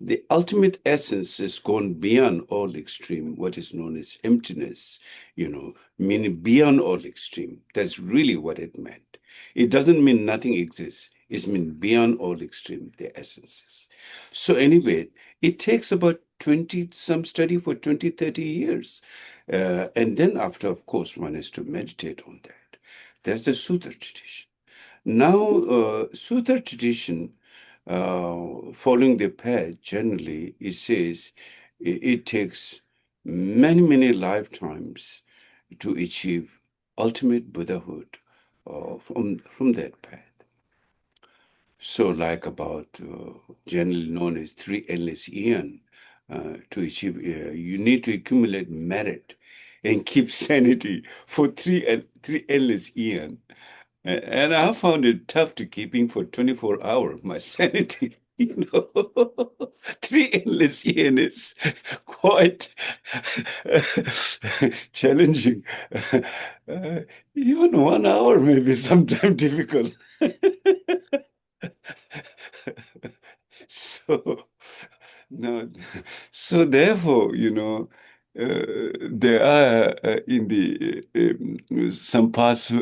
The ultimate essence has gone beyond all extreme, what is known as emptiness, meaning beyond all extreme. That's really what it meant. It doesn't mean nothing exists. It means beyond all extreme, the essences. So anyway, it takes about 20, some study for 20, 30 years. And then after, of course, one has to meditate on that. That's the Sutra tradition. Now, Sutra tradition, following the path, generally, it says it takes many lifetimes to achieve ultimate Buddhahood from that path. So like about generally known as 3 endless eon, to achieve, you need to accumulate merit and keep sanity for three endless eon. And I found it tough to keeping for 24 hours, my sanity. 3 endless eon is quite challenging. Even 1 hour may be sometimes difficult. So, no, so therefore, there are in the some past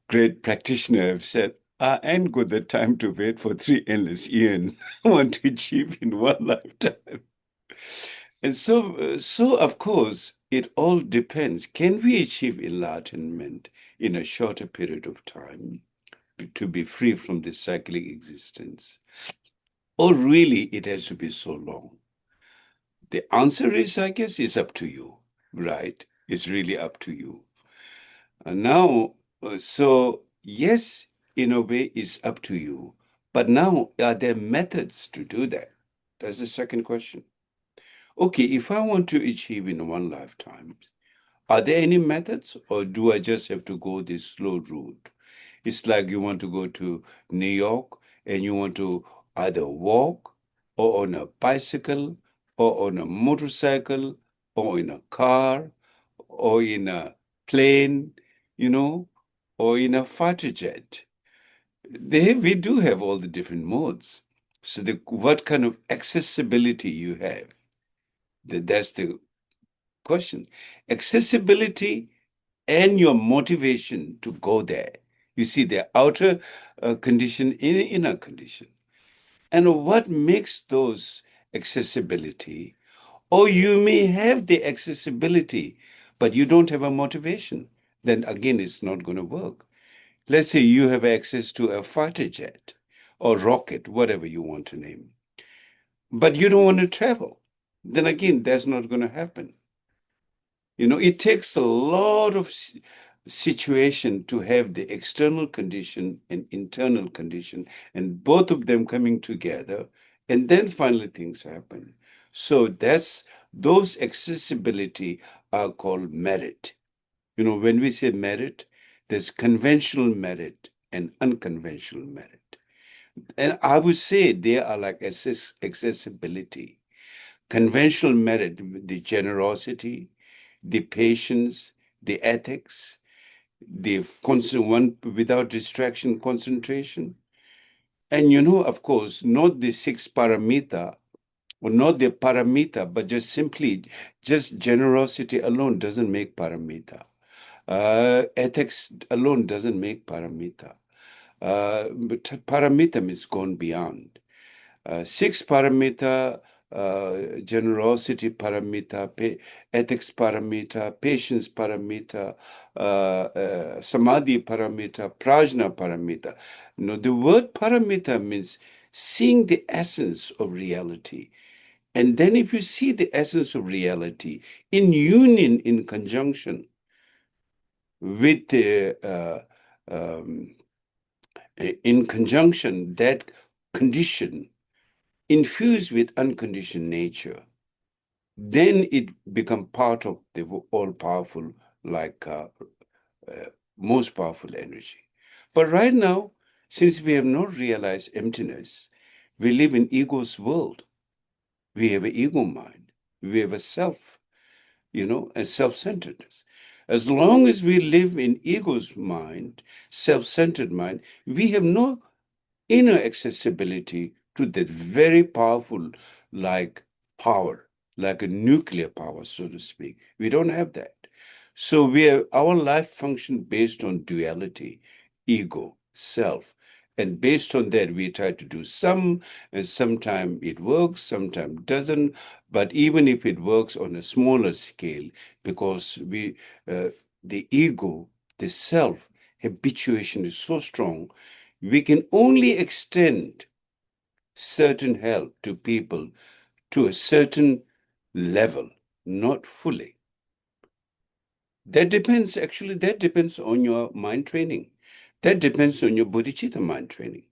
great practitioners have said, I ain't got the time to wait for 3 endless years. I want to achieve in one lifetime. And so of course, it all depends. Can we achieve enlightenment in a shorter period of time to be free from this cyclic existence? Or really, it has to be so long? The answer is, I guess, is up to you, right? It's really up to you. Now, so yes, in a way, it's up to you. But now, are there methods to do that? That's the second question. Okay, if I want to achieve in one lifetime, are there any methods, or do I just have to go this slow route? It's like you want to go to New York and you want to either walk or on a bicycle or on a motorcycle or in a car or in a plane, or in a fighter jet. We do have all the different modes. So what kind of accessibility you have, that's the question. Accessibility and your motivation to go there. You see, the outer condition, inner condition. And what makes those accessibility? Or you may have the accessibility, but you don't have a motivation. Then again, it's not going to work. Let's say you have access to a fighter jet or rocket, whatever you want to name, but you don't want to travel. Then again, that's not going to happen. It takes a lot of situation to have the external condition and internal condition, and both of them coming together, and then finally things happen. So those accessibility are called merit. When we say merit, there's conventional merit and unconventional merit. And I would say they are like accessibility. Conventional merit, the generosity, the patience, the ethics, the one without distraction, concentration. And of course, not the six paramita, or not the paramita, but just generosity alone doesn't make paramita. Ethics alone doesn't make paramita. But paramita means gone beyond. Six paramita, generosity paramita, ethics paramita, patience paramita, samadhi paramita, prajna paramita. The word paramita means seeing the essence of reality. And then if you see the essence of reality in union, in conjunction with that condition infused with unconditioned nature, then it become part of the all-powerful, most powerful energy. But right now, since we have not realized emptiness, we live in ego's world. We have an ego mind. We have a self, and self-centeredness. As long as we live in ego's mind, self-centered mind, we have no inner accessibility to that very powerful, power, like a nuclear power, so to speak. We don't have that. So our life function based on duality, ego, self. And based on that, we try to do some, and sometimes it works, sometimes doesn't. But even if it works on a smaller scale, because the ego, the self, habituation is so strong, we can only extend certain help to people to a certain level, not fully. That depends on your mind training. That depends on your bodhicitta mind training.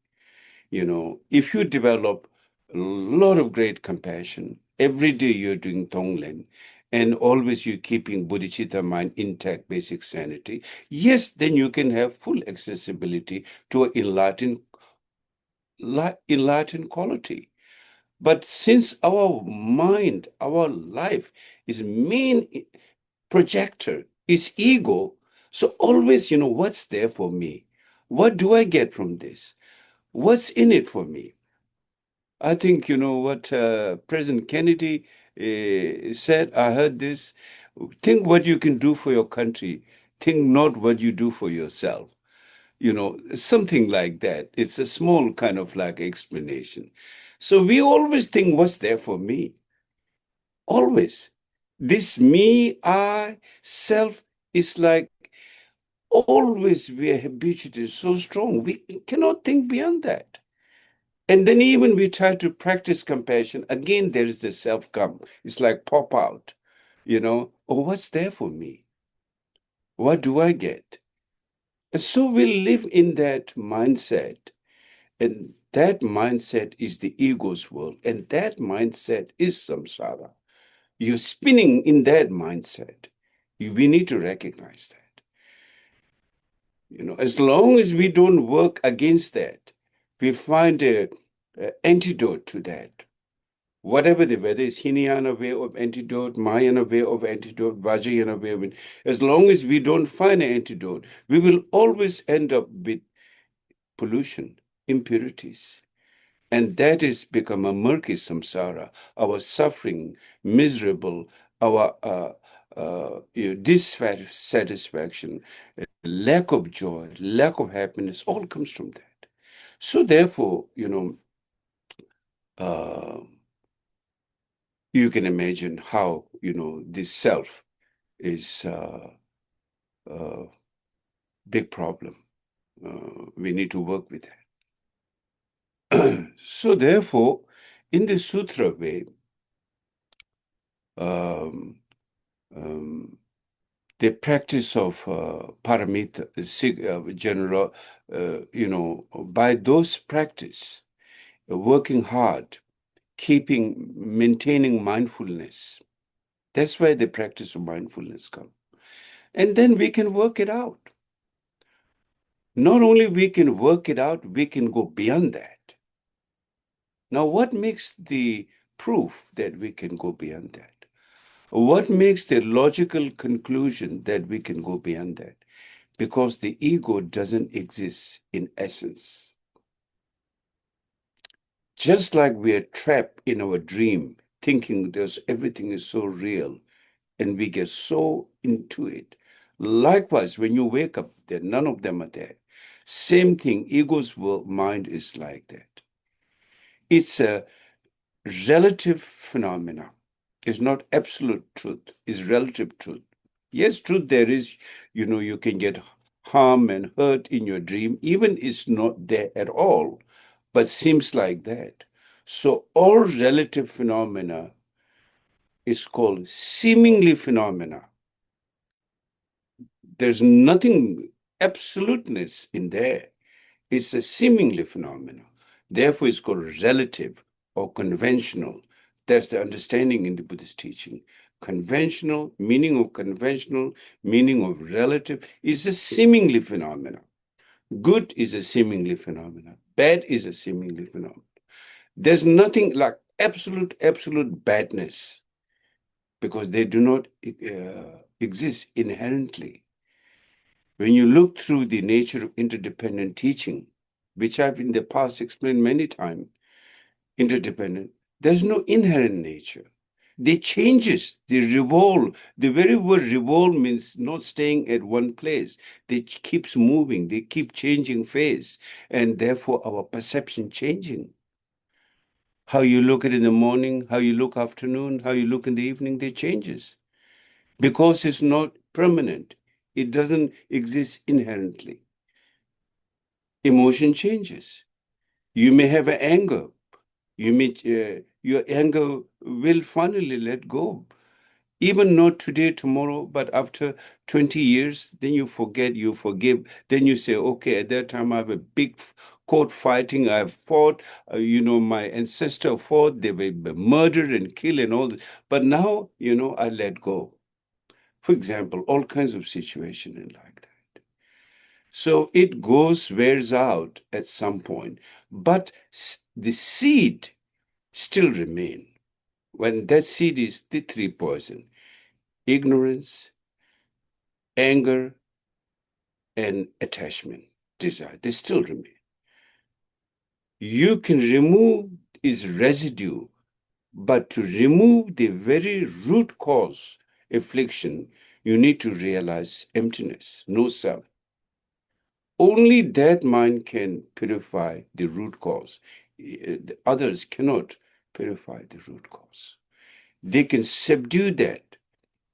If you develop a lot of great compassion, every day you're doing Tonglen, and always you're keeping bodhicitta mind intact, basic sanity, yes, then you can have full accessibility to enlightened quality. But since our mind, our life, is main projector is ego, so always, what's there for me? What do I get from this? What's in it for me? I think, what President Kennedy said, I heard this, think what you can do for your country, think not what you do for yourself. Something like that. It's a small kind of explanation. So we always think, what's there for me? Always. This me, I, self is always we are habituated so strong. We cannot think beyond that. And then even we try to practice compassion. Again, there is the self come. It's pop out, oh, what's there for me? What do I get? And so we live in that mindset. And that mindset is the ego's world. And that mindset is samsara. You're spinning in that mindset. We need to recognize that. As long as we don't work against that, we find a antidote to that. Whatever whether it's Hinayana way of antidote, Mahayana way of antidote, Vajrayana way of as long as we don't find an antidote, we will always end up with pollution, impurities. And that has become a murky samsara, our suffering, miserable, our dissatisfaction, lack of joy, lack of happiness, all comes from that. So therefore, you can imagine how, this self is a big problem. We need to work with that. So therefore, in the sutra way, the practice of paramita, general, by those practice, working hard, maintaining mindfulness, that's where the practice of mindfulness comes. And then we can work it out. Not only we can work it out, we can go beyond that. Now, what makes the proof that we can go beyond that? What makes the logical conclusion that we can go beyond that? Because the ego doesn't exist in essence. Just like we are trapped in our dream, thinking everything is so real, and we get so into it. Likewise, when you wake up, none of them are there. Same thing, ego's mind is like that. It's a relative phenomena. It's not absolute truth. It's relative truth. Yes, truth there is, you can get harm and hurt in your dream, even it's not there at all, but seems like that. So all relative phenomena is called seemingly phenomena. There's nothing absoluteness in there. It's a seemingly phenomena. Therefore, it's called relative or conventional. That's the understanding in the Buddhist teaching. Conventional, meaning of relative, is a seemingly phenomena. Good is a seemingly phenomena. Bad is a seemingly phenomena. There's nothing like absolute badness, because they do not exist inherently. When you look through the nature of interdependent teaching, which I've in the past explained many times, interdependent, there's no inherent nature. They changes, they revolve. The very word revolve means not staying at one place. They keeps moving, they keep changing phase, and therefore our perception changing. How you look at it in the morning, how you look afternoon, how you look in the evening, they changes. Because it's not permanent. It doesn't exist inherently. Emotion changes. You may have an anger. Your anger will finally let go. Even not today, tomorrow, but after 20 years, then you forget, you forgive. Then you say, okay, at that time I have a big court fighting. I've fought, my ancestor fought, they were murdered and killed and all this. But now, I let go. For example, all kinds of situations like that. So it wears out at some point, but the seed still remain. When that seed is the three poison, ignorance, anger, and attachment, desire, they still remain. You can remove its residue, but to remove the very root cause affliction, you need to realize emptiness, no self. Only that mind can purify the root cause. The others cannot purify the root cause. They can subdue that.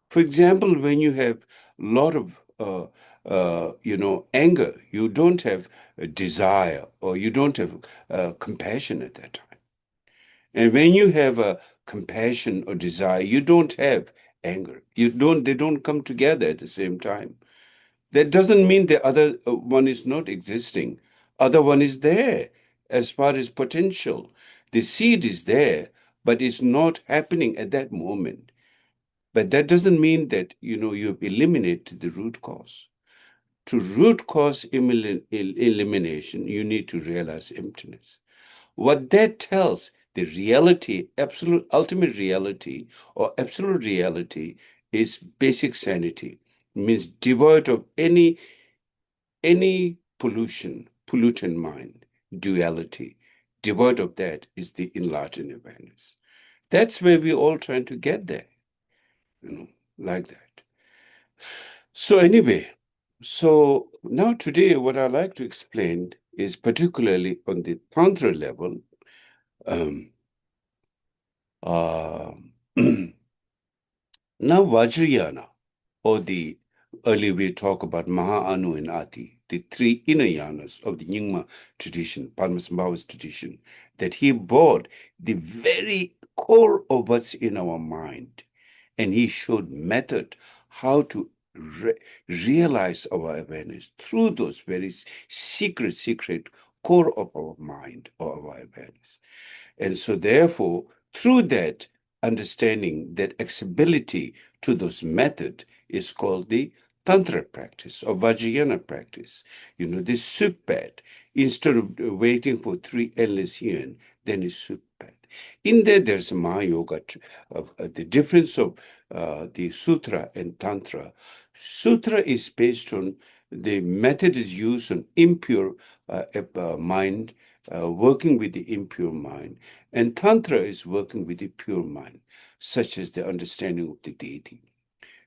For example, when you have a lot of anger, you don't have a desire, or you don't have compassion at that time. And when you have a compassion or desire, you don't have anger. They don't come together at the same time. That doesn't mean the other one is not existing. Other one is there as far as potential. The seed is there, but it's not happening at that moment. But that doesn't mean that, you've eliminated the root cause. To root cause elimination, you need to realize emptiness. What that tells, the reality, absolute ultimate reality or absolute reality is basic sanity, means devoid of any pollutant mind, duality. Devoid of that is the enlightened awareness. That's where we're all trying to get there, like that. So anyway, so now today what I like to explain is particularly on the Tantra level, now Vajrayana, or the earlier we talk about Maha Anu and Ati, the three inner yanas of the Nyingma tradition, Padmasambhava's tradition, that he brought the very core of what's in our mind. And he showed method how to realize our awareness through those very secret core of our mind or our awareness. And so therefore, through that understanding, that accessibility to those method is called the Tantra practice or Vajrayana practice. This soup bed, instead of waiting for 3 endless years, then is soup bed. In there, there's a Maha-yoga, the difference of the Sutra and Tantra. Sutra is based on, the method is used on impure mind, working with the impure mind. And Tantra is working with the pure mind, such as the understanding of the deity,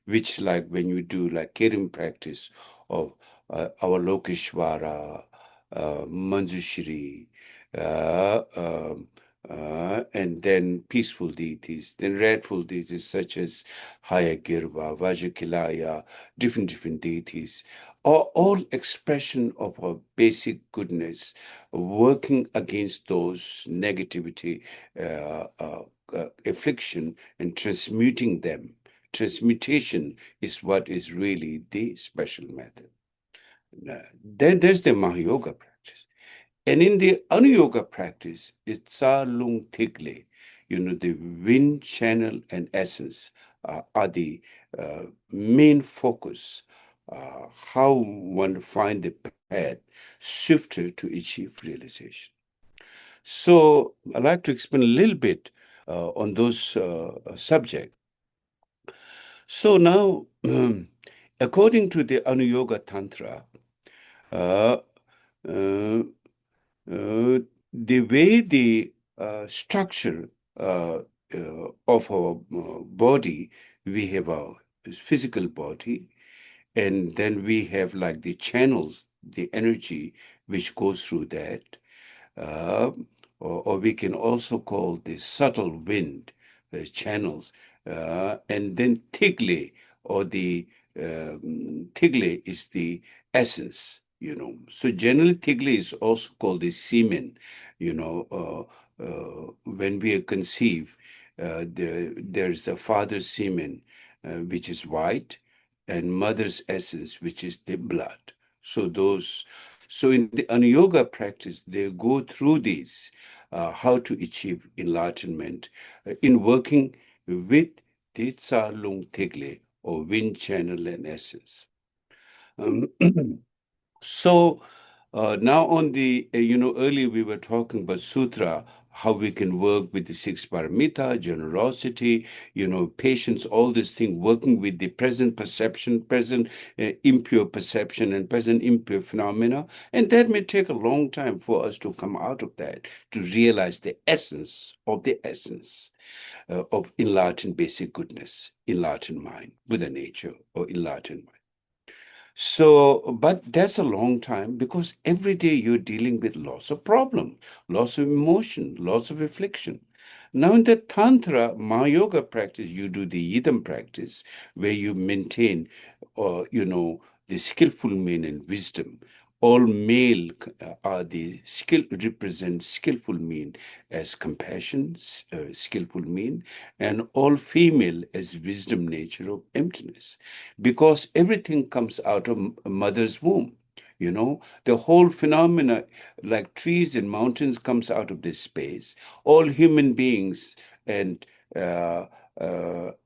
which like when you do like Kirim practice of our Lokeshvara, Manjushri, and then peaceful deities, then wrathful deities such as Hayagirva, Vajakilaya, different deities, are all expression of our basic goodness, working against those negativity, affliction, and transmuting them. Transmutation is what is really the special method. Then there's the Mahayoga practice. And in the Anuyoga practice, it's Tsa Lung Tigle, the wind, channel, and essence are the main focus, how one find the path shifted to achieve realization. So I'd like to explain a little bit on those subjects. So now, according to the Anuyoga Tantra, uh, uh, the way the structure of our body, we have our physical body, and then we have like the channels, the energy which goes through that, or we can also call the subtle wind channels, and then Tigle, or the Tigle is the essence. So generally Tigle is also called the semen. When we are conceived, there's a father's semen, which is white, and mother's essence, which is the blood. So in the Anuyoga practice, they go through these, how to achieve enlightenment in working with the Tsa Lung Tigle, or wind channel and essence. So now on the, earlier we were talking about Sutra, how we can work with the 6 paramita, generosity, patience, all this thing, working with the present perception, present impure perception, and present impure phenomena. And that may take a long time for us to come out of that, to realize the essence of of enlightened basic goodness, enlightened mind, Buddha nature, or enlightened mind. So, but that's a long time, because every day you're dealing with lots of problem, lots of emotion, lots of affliction. Now in the Tantra Maha practice, you do the Yidam practice, where you maintain, the skillful mean and wisdom. all male are the represent skillful mean as compassion, skillful mean, and all female as wisdom nature of emptiness. Because everything comes out of a mother's womb. The whole phenomena, like trees and mountains, comes out of this space. All human beings and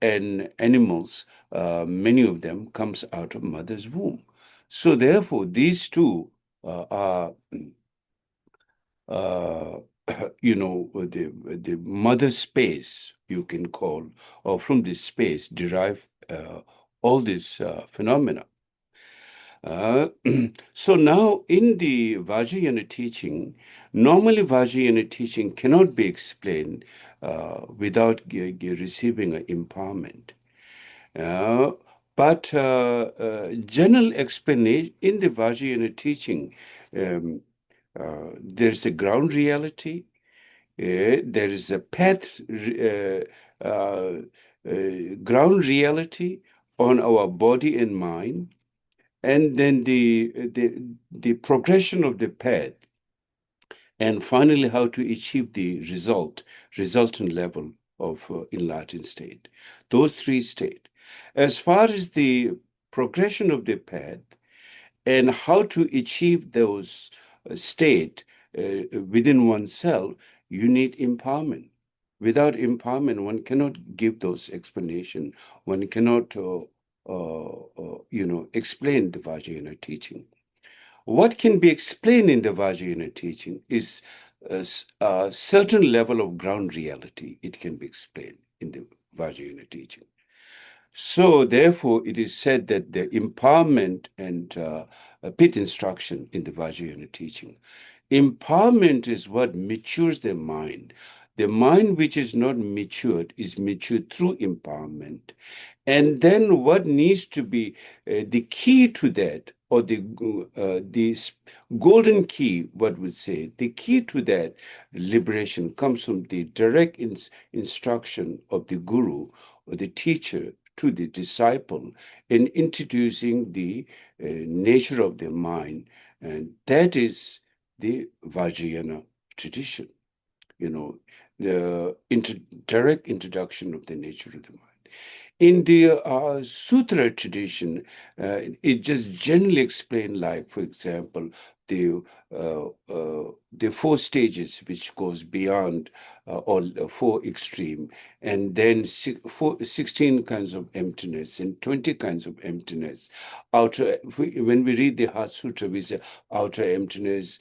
animals, many of them comes out of mother's womb. So therefore, these two are, the mother space, you can call, or from this space derive all these phenomena. So now in the Vajrayana teaching, normally Vajrayana teaching cannot be explained without receiving an empowerment. But general explanation in the Vajrayana teaching, there's a ground reality, there is a path, ground reality on our body and mind, and then the progression of the path, and finally how to achieve the resultant level of enlightened state. Those three states. As far as the progression of the path and how to achieve those state within oneself, you need empowerment. Without empowerment, one cannot give those explanation. One cannot, explain the Vajrayana teaching. What can be explained in the Vajrayana teaching is a certain level of ground reality. It can be explained in the Vajrayana teaching. So therefore, it is said that the empowerment and pit instruction in the Vajrayana teaching. Empowerment is what matures the mind. The mind which is not matured is matured through empowerment. And then what needs to be the key to that, or the golden key, what would say, the key to that liberation comes from the direct instruction of the guru or the teacher to the disciple in introducing the nature of the mind. And that is the Vajrayana tradition, the direct introduction of the nature of the mind. In the Sutra tradition, it just generally explained, like, for example, the four stages which goes beyond all four extreme, and then 16 kinds of emptiness and 20 kinds of emptiness. When we read the Heart Sutra, we say outer emptiness,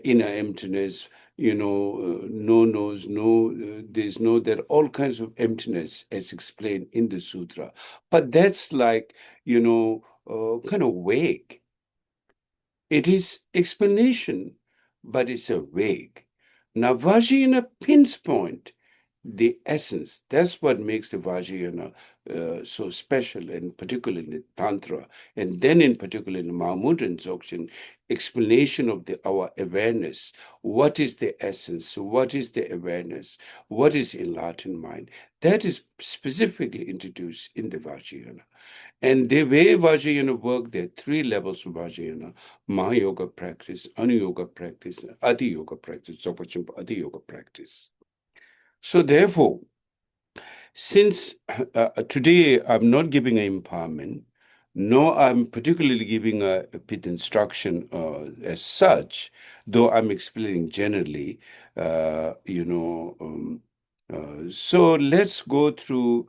inner emptiness, no knows, there's no, there are all kinds of emptiness as explained in the sutra. But that's like, kind of vague. It is explanation, but it's a vague. Now, Vajrayana pinpoint the essence. That's what makes the Vajrayana so special, and particularly in the Tantra, and then in particular in the Mahamudra Dzogchen, explanation of our awareness. What is the essence? What is the awareness? What is enlightened mind? That is specifically introduced in the Vajrayana. And the way Vajrayana work, there are three levels of Vajrayana: Mahayoga practice, Anuyoga practice, Adi Yoga practice, Adi Yoga practice. So therefore, since today I'm not giving an empowerment, nor I'm particularly giving a pit instruction as such, though I'm explaining generally, so let's go through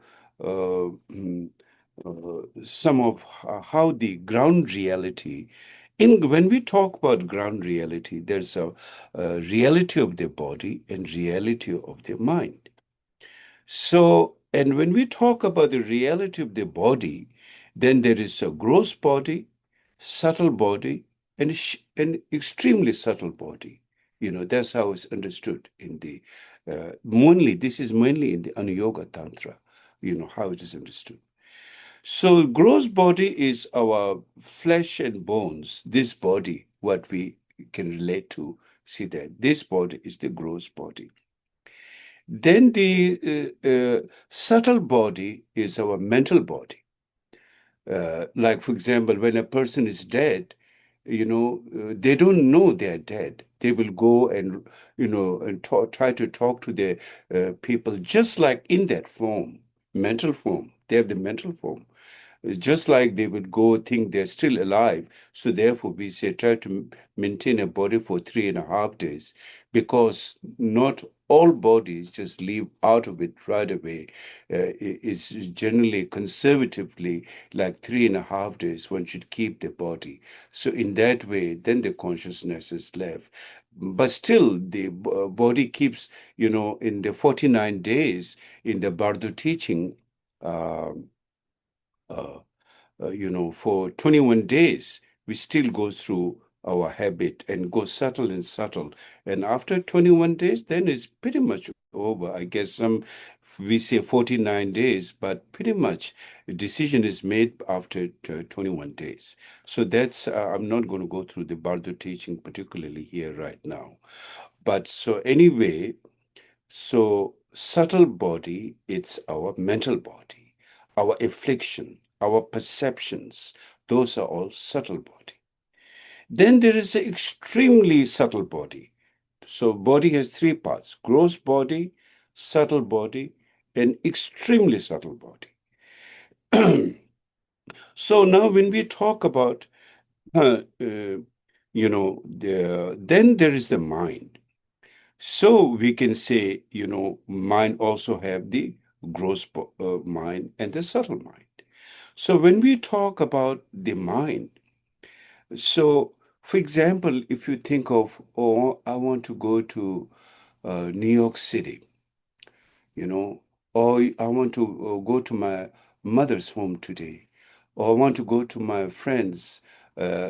some of how the ground reality. When we talk about ground reality, there's a reality of the body and reality of the mind. So, and when we talk about the reality of the body, then there is a gross body, subtle body, and an extremely subtle body. That's how it's understood in the, this is mainly in the Anuyoga Tantra, how it is understood. So gross body is our flesh and bones, this body, what we can relate to, see that this body is the gross body. Then the subtle body is our mental body. Like, for example, when a person is dead, they don't know they're dead. They will go and, try to talk to the people just like in that form, mental form. They have the mental form. Just like they would go think they're still alive. So therefore, we say try to maintain a body for 3.5 days, because not all bodies just leave out of it right away. It's generally conservatively like 3.5 days one should keep the body. So in that way, then the consciousness is left. But still, the body keeps, in the 49 days in the Bardo teaching, um, for 21 days, we still go through our habit and go subtle and subtle. And after 21 days, then it's pretty much over. I guess we say 49 days, but pretty much the decision is made after 21 days. So that's, I'm not going to go through the Bardo teaching particularly here right now. But so anyway, so subtle body, it's our mental body, our affliction, our perceptions, those are all subtle body. Then there is an extremely subtle body. So body has three parts: gross body, subtle body, and extremely subtle body. So now when we talk about, then there is the mind. So we can say, mind also have the gross mind and the subtle mind. So when we talk about the mind, so for example, if you think of, oh, I want to go to New York City, or I want to go to my mother's home today, or I want to go to my friends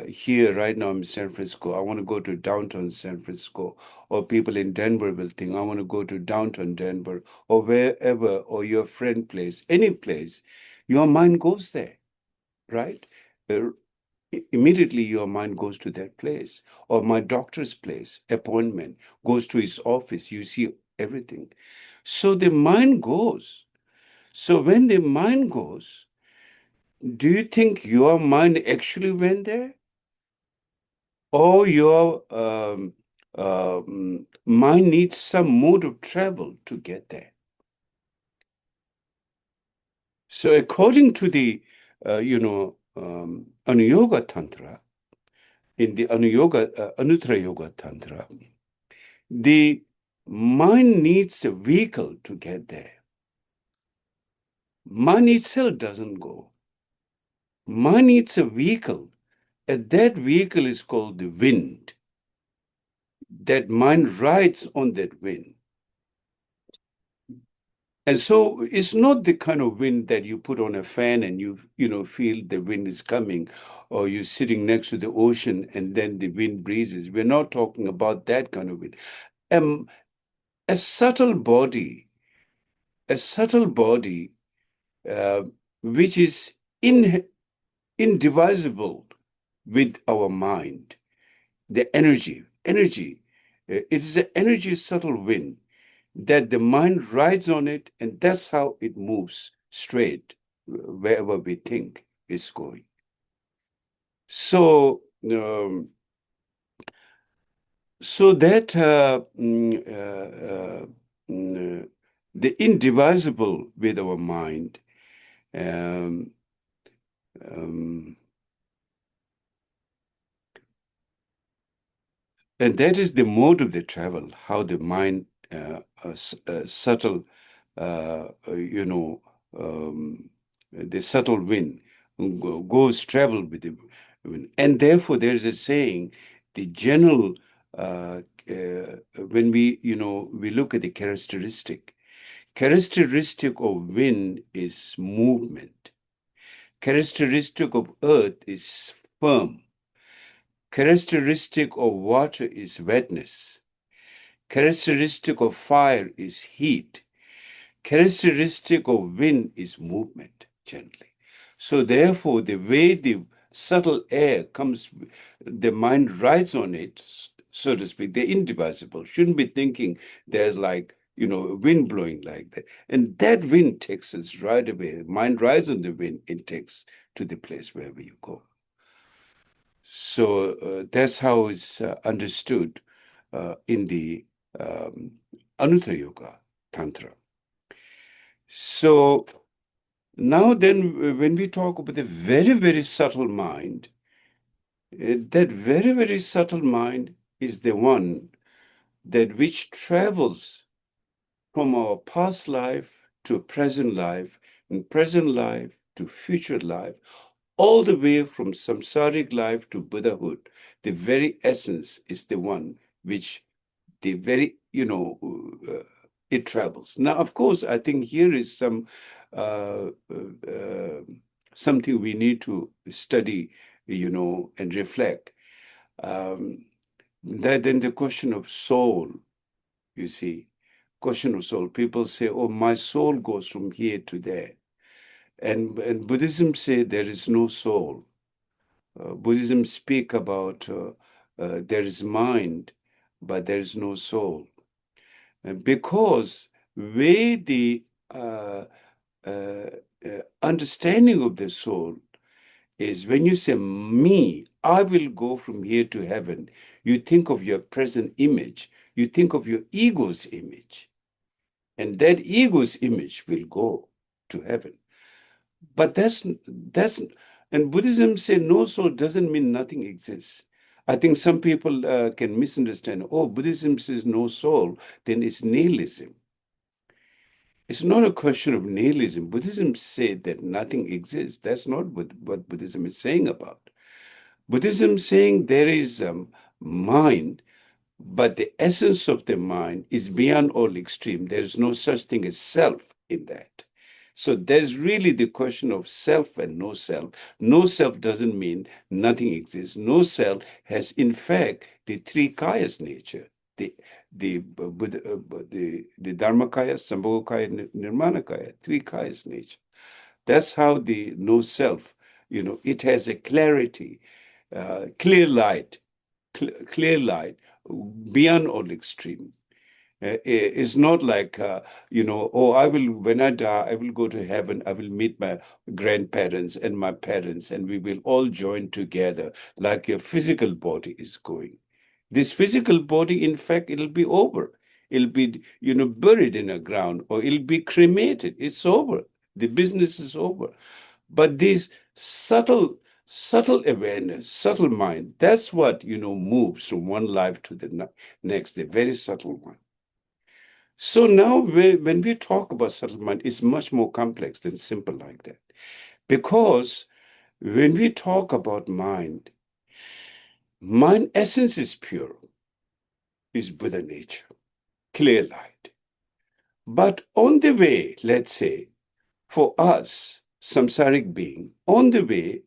here right now in San Francisco. I want to go to downtown San Francisco, or people in Denver will think I want to go to downtown Denver, or wherever, or your friend place, any place, your mind goes there, right? Uh, Immediately your mind goes to that place, or my doctor's place, appointment, goes to his office, you see everything. So the mind goes. So when the mind goes, do you think your mind actually went there? Or your mind needs some mode of travel to get there? So according to the, Anuyoga Tantra, in the Anuttara Yoga Tantra, the mind needs a vehicle to get there. Mind itself doesn't go. Mind needs a vehicle, and that vehicle is called the wind. That mind rides on that wind. And so it's not the kind of wind that you put on a fan and you feel the wind is coming, or you're sitting next to the ocean and then the wind breezes. We're not talking about that kind of wind. A subtle body, a subtle body, uh, which is indivisible with our mind, the energy. It is an energy subtle wind that the mind rides on it, and that's how it moves straight wherever we think it's going. So, that the indivisible with our mind, um, um, and that is the mode of the travel, how the mind, subtle, the subtle wind goes travel with the wind. And therefore, there's a saying, the general, when we look at the characteristic of wind is movement. Characteristic of earth is firm. Characteristic of water is wetness. Characteristic of fire is heat. Characteristic of wind is movement, gently. So therefore, the way the subtle air comes, the mind rides on it, so to speak. They're indivisible. Shouldn't be thinking there's like, wind blowing like that. And that wind takes us right away. Mind rides on the wind and takes to the place wherever you go. So that's how it's understood in the Anuttara Yoga Tantra. So now then, when we talk about the very, very subtle mind, that very, very subtle mind is the one that which travels from our past life to present life, and present life to future life, all the way from samsaric life to Buddhahood. The very essence is the one which the very, it travels. Now, of course, I think here is some something we need to study, and reflect. Then the question of soul, you see, question of soul. People say, oh, my soul goes from here to there. And Buddhism say there is no soul. Buddhism speak about there is mind, but there is no soul. Because where the understanding of the soul is when you say me, I will go from here to heaven, you think of your present image, you think of your ego's image, and that ego's image will go to heaven. But that's and Buddhism say no soul doesn't mean nothing exists. I think some people can misunderstand. Oh, Buddhism says no soul, then it's nihilism. It's not a question of nihilism. Buddhism said that nothing exists. That's not what Buddhism is saying about. Buddhism saying there is mind, but the essence of the mind is beyond all extreme. There is no such thing as self in that. So there's really the question of self and no self. No self doesn't mean nothing exists. No self has, in fact, the three kayas nature. The Dharmakaya, Sambhogakaya, Nirmanakaya, three kayas nature. That's how the no self, it has a clarity, clear light beyond all extreme. It's not like, when I die, I will go to heaven, I will meet my grandparents and my parents, and we will all join together like your physical body is going. This physical body, in fact, it'll be over. It'll be, buried in the ground, or it'll be cremated. It's over. The business is over. But this subtle awareness, subtle mind, that's what, moves from one life to the next, the very subtle one. So now when we talk about subtle mind, it's much more complex than simple like that. Because when we talk about mind essence is pure, is Buddha nature, clear light. But on the way, let's say, for us, samsaric being, on the way,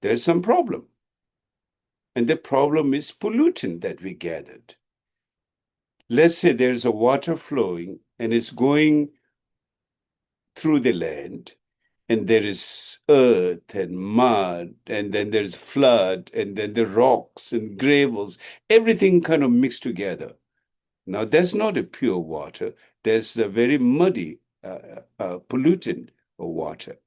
there's some problem. And the problem is pollutant that we gathered. Let's say there's a water flowing and it's going through the land, and there is earth and mud, and then there's flood, and then the rocks and gravels, everything kind of mixed together. Now, that's not a pure water. There's a very muddy, pollutant water.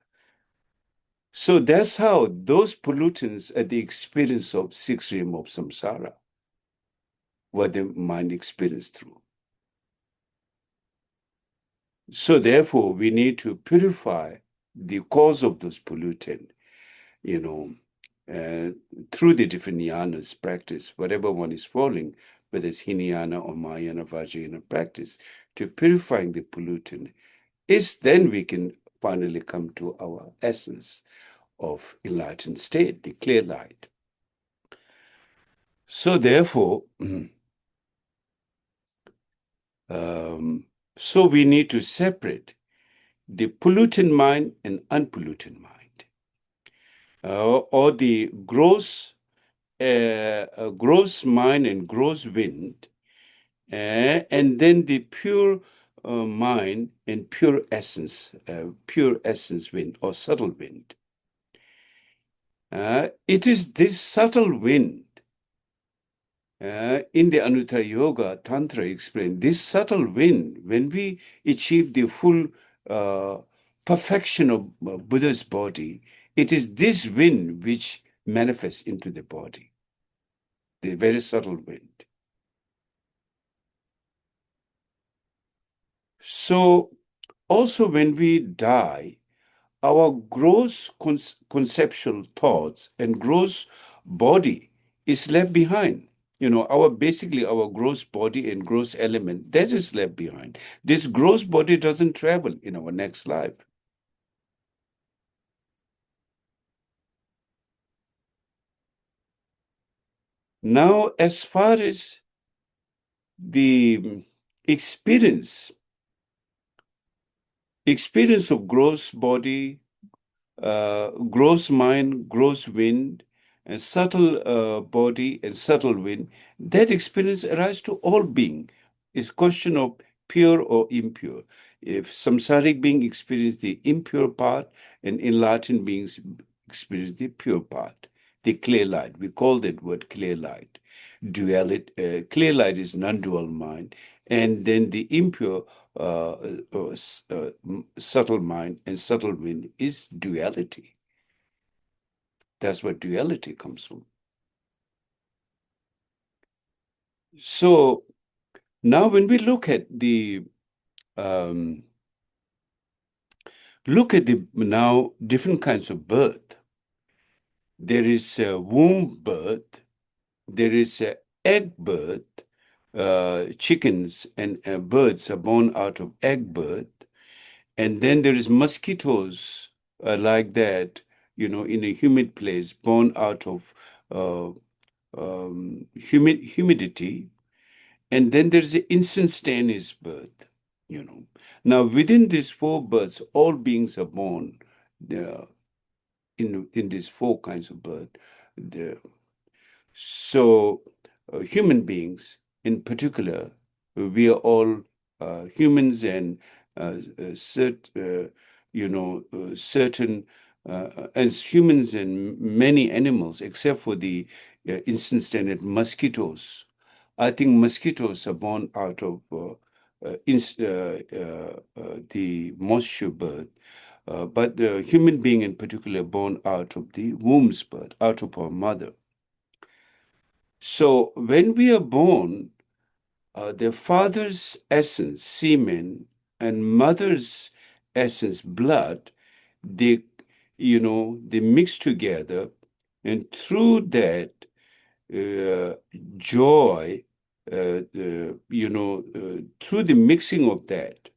So that's how those pollutants are the experience of six realms of samsara, what the mind experienced through. So therefore, we need to purify the cause of those pollutants, through the different jnanas practice, whatever one is following, whether it's Hinayana or Mahayana, Vajrayana practice, to purifying the pollutant, is then we can finally come to our essence of enlightened state, the clear light. So therefore, so we need to separate the pollutant mind and unpollutant mind, or the gross mind and gross wind, and then the pure mind and pure essence wind or subtle wind. It is this subtle wind, in the Anuttara Yoga Tantra explained, this subtle wind, when we achieve the full perfection of Buddha's body, it is this wind which manifest into the body, the very subtle wind. So also when we die, our gross conceptual thoughts and gross body is left behind. Basically our gross body and gross element, that is left behind. This gross body doesn't travel in our next life. Now, as far as the experience of gross body, gross mind, gross wind, and subtle body and subtle wind, that experience arises to all being. It's question of pure or impure. If samsaric being experience the impure part, and enlightened beings experience the pure part, the clear light. We call that word clear light. Duality, clear light is non-dual mind, and then the impure subtle mind and subtle wind is duality. That's where duality comes from. So now when we look at the now different kinds of birth, there is a womb birth, there is a egg birth. Chickens and birds are born out of egg birth. And then there is mosquitoes like that, in a humid place, born out of humidity. And then there's an instantaneous birth, Now, within these four births, all beings are born in these four kinds of birth. So human beings in particular, we are all humans and certain, as humans and many animals, except for the instantaneous mosquitoes. I think mosquitoes are born out of the moisture birth, but the human being in particular born out of the womb's birth, out of our mother. So when we are born, the father's essence, semen, and mother's essence, blood, they mix together, and through that joy, through the mixing of that,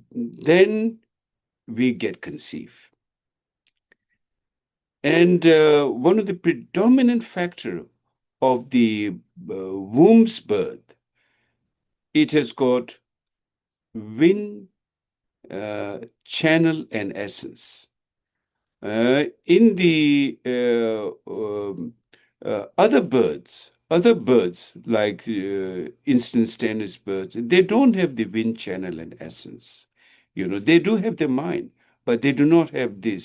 then we get conceived. And one of the predominant factor of the womb's birth, it has got wind, channel, and essence. In the other birds like instantaneous birds, they don't have the wind, channel, and essence. They do have the mind, but they do not have the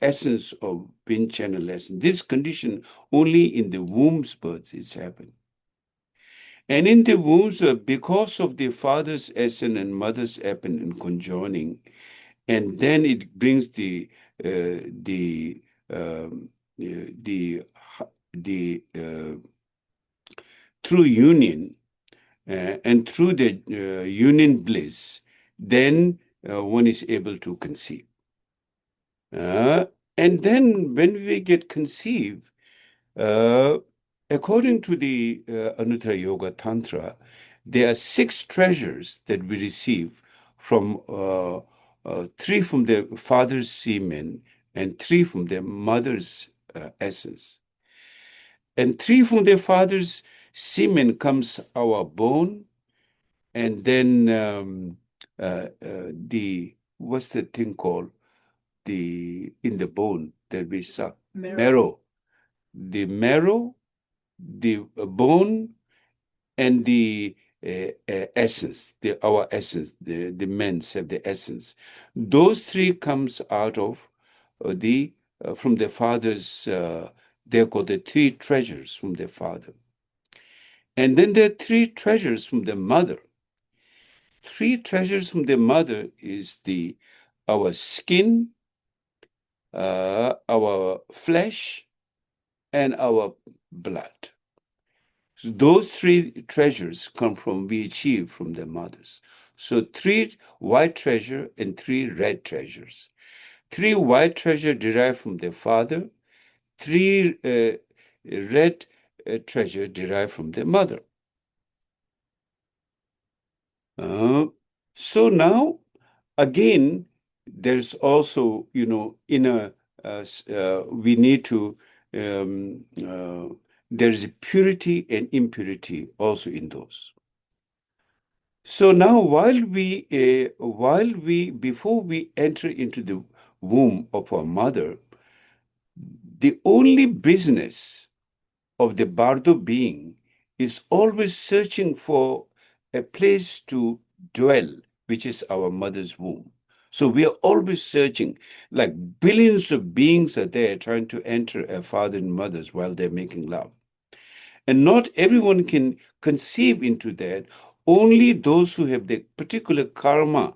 essence of wind, channel, essence. This condition only in the womb's births is happened. And in the wombs, because of the father's essence and mother's essence in conjoining, and then it brings the through union and through the union bliss, then one is able to conceive. And then when we get conceived, according to the Anuttara Yoga Tantra, there are 6 treasures that we receive from 3 from the father's semen and 3 from their mother's essence. And 3 from their father's semen comes our bone, and then what's the thing called? In the bone that we suck. Marrow. The marrow, the bone, and the essence, our essence, the men's have the essence. Those 3 comes out of from their father's, they're called the 3 treasures from their father. And then there are 3 treasures from their mother. 3 treasures from their mother is our skin, our flesh, and our blood. So those three treasures we achieve from their mothers. So 3 white treasure and 3 red treasures. 3 white treasure derived from their father, 3 red treasure derived from their mother. So now, again, there's also, we need to, there is a purity and impurity also in those. So now, before we enter into the womb of our mother, the only business of the Bardo being is always searching for a place to dwell, which is our mother's womb. So we are always searching, like billions of beings are there trying to enter a father and mother's while they're making love. And not everyone can conceive into that. Only those who have the particular karma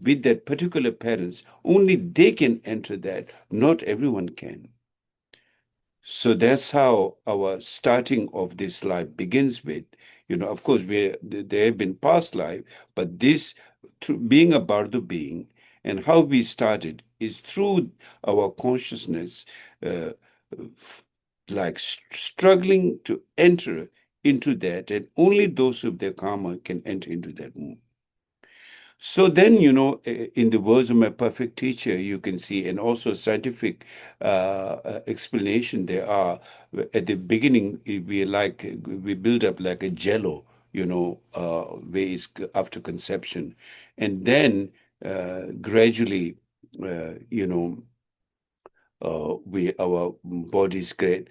with that particular parents, only they can enter that. Not everyone can. So that's how our starting of this life begins with. Of course, there have been past life, but this, through being a Bardo being, and how we started is through our consciousness, like struggling to enter into that, and only those of their karma can enter into that womb. So then, in the words of my perfect teacher, you can see, and also scientific explanation there are, at the beginning, we build up like a jello, ways after conception. And then gradually, our bodies get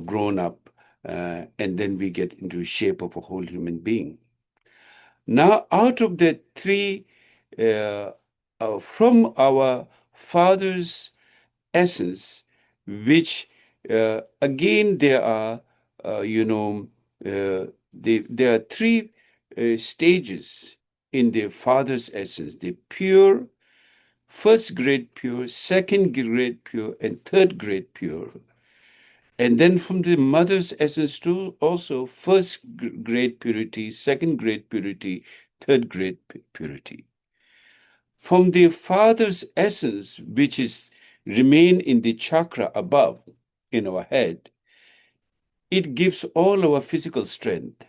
grown up, and then we get into shape of a whole human being. Now, out of the 3, from our father's essence, which again there are, there are 3 stages in the father's essence: the pure, first grade pure, second grade pure, and third grade pure. And then from the mother's essence too, also first grade purity, second grade purity, third grade purity. From the father's essence, which is remain in the chakra above in our head, it gives all our physical strength.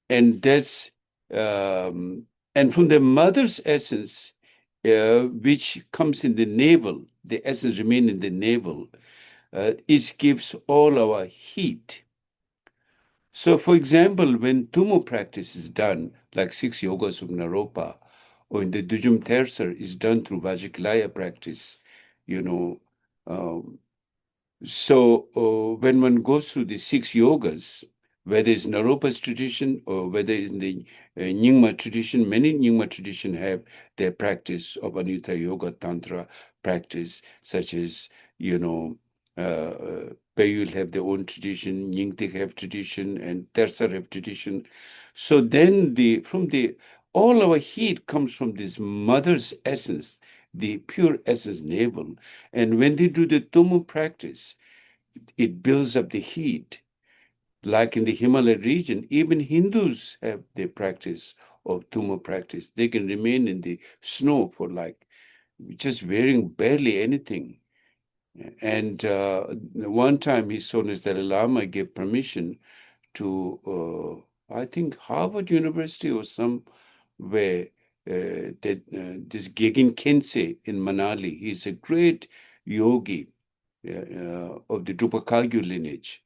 And that's and from the mother's essence, which comes in the navel, the essence remain in the navel, it gives all our heat. So, for example, when Tumu practice is done, like 6 yogas of Naropa, or in the Dujum Terser is done through Vajikilaya practice, so when one goes through the 6 yogas, whether it's Naropa's tradition or whether it's in the Nyingma tradition, many Nyingma tradition have their practice of Anutta Yoga Tantra practice, such as, Payul have their own tradition, Nyingtik have tradition, and Tersar have tradition. So then all our heat comes from this mother's essence, the pure essence navel. And when they do the Tumu practice, it builds up the heat. Like in the Himalaya region, even Hindus have their practice of Tumu practice. They can remain in the snow for like just wearing barely anything. And one time His Holiness Dalai Lama gave permission to, I think, Harvard University or somewhere, this Gegen Khyentse in Manali. He's a great yogi of the Drupakagyu lineage,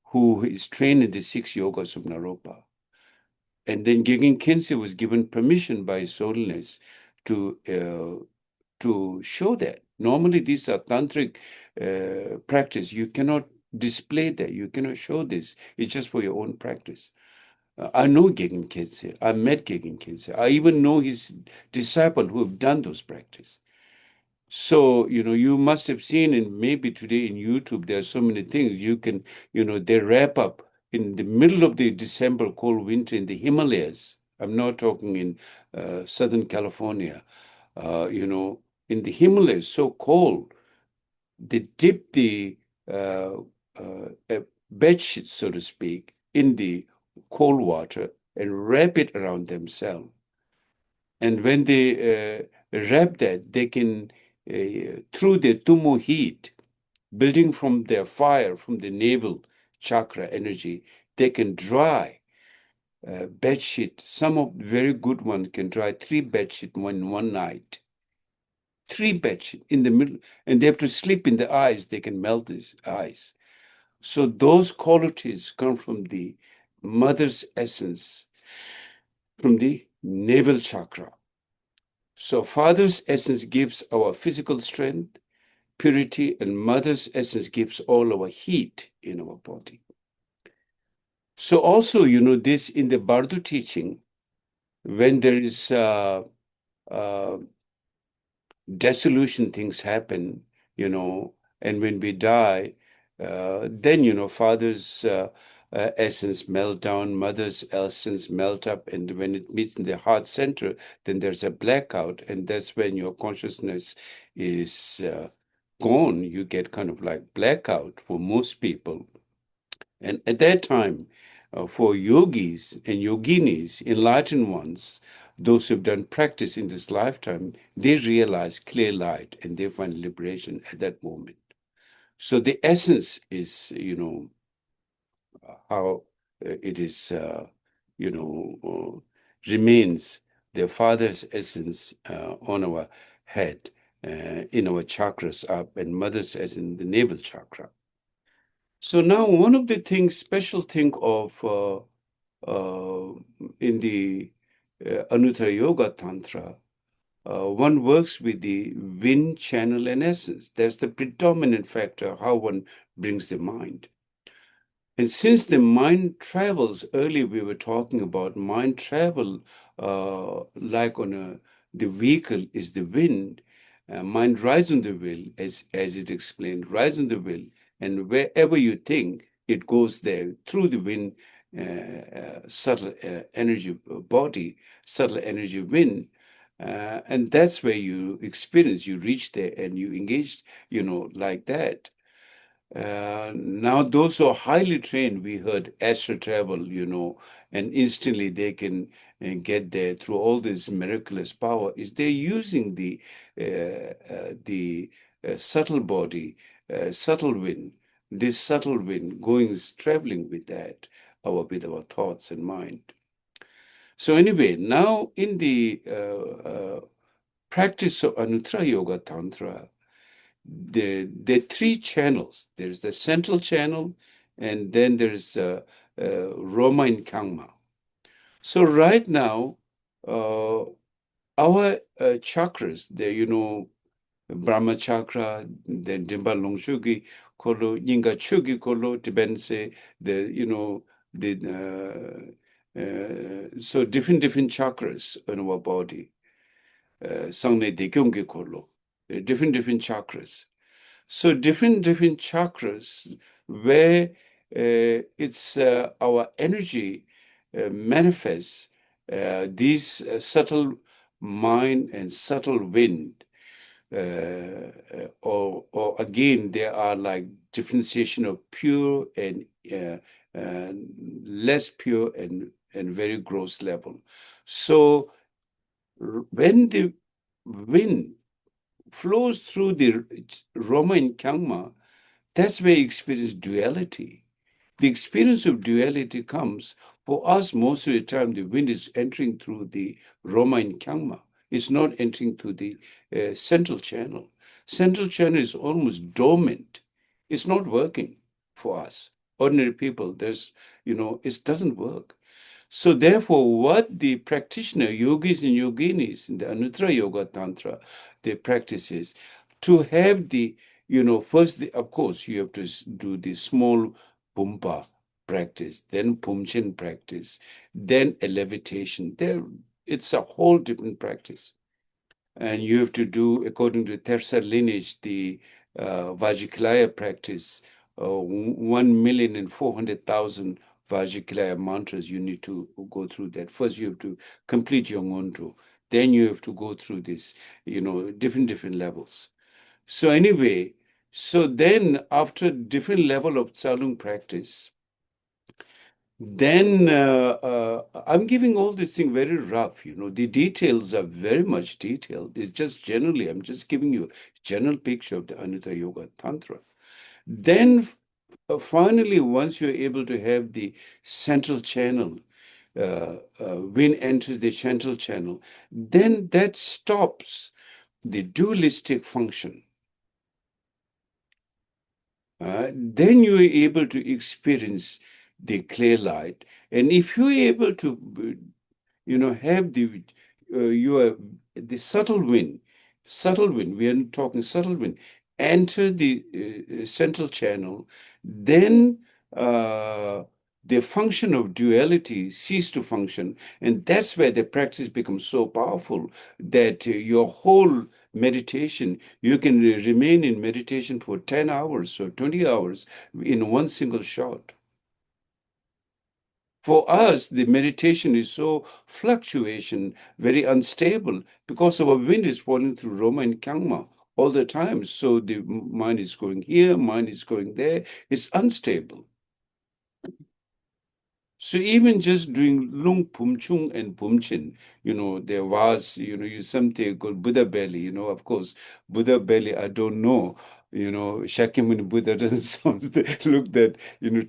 who is trained in the 6 yogas of Naropa. And then Gegen Khyentse was given permission by His Holiness to show that. Normally, these are tantric practice. You cannot display that. You cannot show this. It's just for your own practice. I know Gegen Khyentse. I met Gegen Khyentse. I even know his disciple who have done those practice. So, you must have seen, and maybe today in YouTube, there are so many things you can, they wrap up in the middle of the December cold winter in the Himalayas. I'm not talking in Southern California, in the Himalayas, so cold, they dip the bed sheet, so to speak, in the cold water and wrap it around themselves. And when they wrap that, they can, through the tumu heat, building from their fire, from the navel chakra energy, they can dry bed sheet. Some of very good ones can dry 3 bed sheet in one night. 3 bed sheet in the middle, and they have to sleep in the eyes. They can melt these eyes. So those qualities come from the mother's essence, from the navel chakra. So father's essence gives our physical strength, purity, and mother's essence gives all our heat in our body. So also, this in the Bardo teaching, when there is dissolution things happen, and when we die, then, father's essence melt down, mother's essence melt up, and when it meets in the heart center, then there's a blackout, and that's when your consciousness is gone. You get kind of like blackout for most people. And at that time, for yogis and yoginis, enlightened ones, those who've done practice in this lifetime, they realize clear light and they find liberation at that moment. So the essence is, how it is, remains the Father's essence on our head, in our chakras up, and Mother's essence in the navel chakra. So now one of the things, special thing of in the Anuttara Yoga Tantra, one works with the wind, channel, and essence. That's the predominant factor how one brings the mind. And since the mind travels, earlier we were talking about mind travel, like the vehicle is the wind. Mind rides on the wheel, as it's explained, rides on the wheel, and wherever you think, it goes there through the wind, subtle energy body, subtle energy wind. And that's where you experience, you reach there and you engage, like that. Now, those who are highly trained, we heard astral travel, and instantly they can get there through all this miraculous power. Is they're using the subtle body, subtle wind, this subtle wind traveling with that, with our thoughts and mind. So anyway, now in the practice of Anuttara Yoga Tantra, the 3 channels. There's the central channel, and then there's Roma and Kangma. So right now, our chakras, the Brahma chakra, the Dimba Longshugi Kolo, Yinga Chugi Kolo, Tibense, so different chakras in our body. Sangne Dekyongi Kolo, different chakras. So different chakras where it's our energy manifests these subtle mind and subtle wind, or again there are like differentiation of pure and less pure and very gross level. So when the wind flows through the Roma and Kangma, that's where you experience duality. The experience of duality comes, for us, most of the time, the wind is entering through the Roma and Kangma. It's not entering through the central channel. Central channel is almost dormant. It's not working for us. Ordinary people, it doesn't work. So therefore, what the practitioner, yogis and yoginis in the Anuttara Yoga Tantra, they practice is to have the, first, of course, you have to do the small pumpa practice, then pumchin practice, then a levitation. It's a whole different practice. And you have to do, according to Tersa lineage, the Vajikilaya practice, 1,400,000 Vajikilaya mantras. You need to go through that. First, you have to complete your ngondu. then you have to go through this, different levels. So anyway, so then after different level of Tsalung practice, then I'm giving all this thing very rough, the details are very much detailed. It's just generally, I'm just giving you a general picture of the Anuttara Yoga Tantra. Then finally, once you're able to have the central channel, wind enters the central channel, then that stops the dualistic function. Then you're able to experience the clear light. And if you're able to, have the subtle wind, we are talking subtle wind, enter the central channel, then the function of duality cease to function. And that's where the practice becomes so powerful that your whole meditation, you can remain in meditation for 10 hours or 20 hours in one single shot. For us, the meditation is so fluctuation, very unstable, because our wind is falling through Roma and Kyangma all the time. So the mind is going here, mind is going there. It's unstable. So even just doing Lung Pumchung and Pumchin, there was, something called Buddha belly, of course, Buddha belly, I don't know, Shakyamuni Buddha doesn't look that,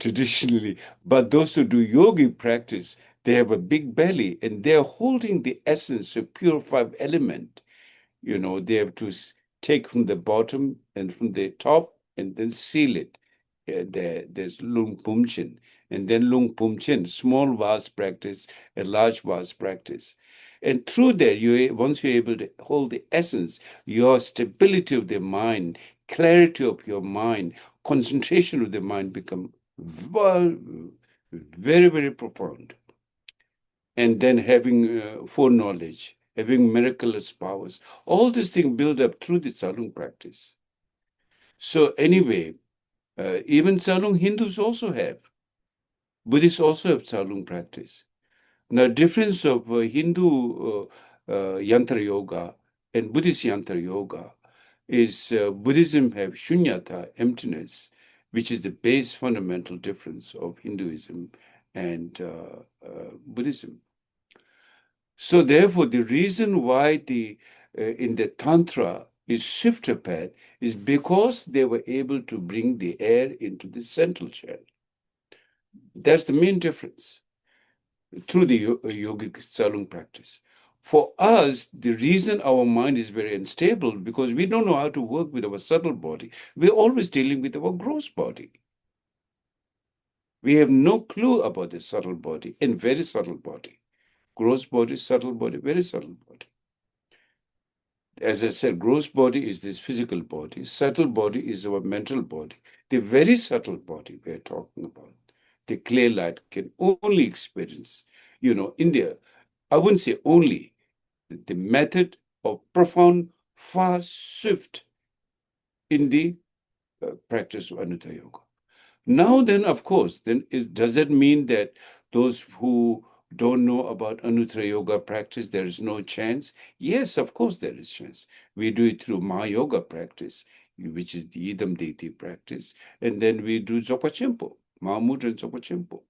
traditionally, but those who do yogic practice, they have a big belly and they're holding the essence of pure five element. They have to take from the bottom and from the top and then seal it. There's Lung Pumchin. And then Lung Pumchin, small vase practice, a large vase practice. And through that, once you're able to hold the essence, your stability of the mind, clarity of your mind, concentration of the mind become very, very profound. And then having foreknowledge, having miraculous powers, all these things build up through the Tsalung practice. So anyway, even Tsalung Hindus also have. Buddhists also have Tsalung practice. Now, difference of Hindu Yantra Yoga and Buddhist Yantra Yoga is Buddhism have shunyata, emptiness, which is the base fundamental difference of Hinduism and Buddhism. So therefore, the reason why in the Tantra is shifter path is because they were able to bring the air into the central channel. That's the main difference through the yogic Tsalung practice. For us, the reason our mind is very unstable because we don't know how to work with our subtle body. We're always dealing with our gross body. We have no clue about the subtle body and very subtle body. Gross body, subtle body, very subtle body. As I said, gross body is this physical body. Subtle body is our mental body. The very subtle body we're talking about, the clear light can only experience, India. I wouldn't say only, the method of profound, fast, swift in the practice of Anuttara Yoga. Now then, of course, does that mean that those who don't know about Anuttara Yoga practice, there is no chance? Yes, of course there is chance. We do it through Ma Yoga practice, which is the Idam Deity practice, and then we do Zopa Chimpo, Mahamudra and Zopa Chimpo.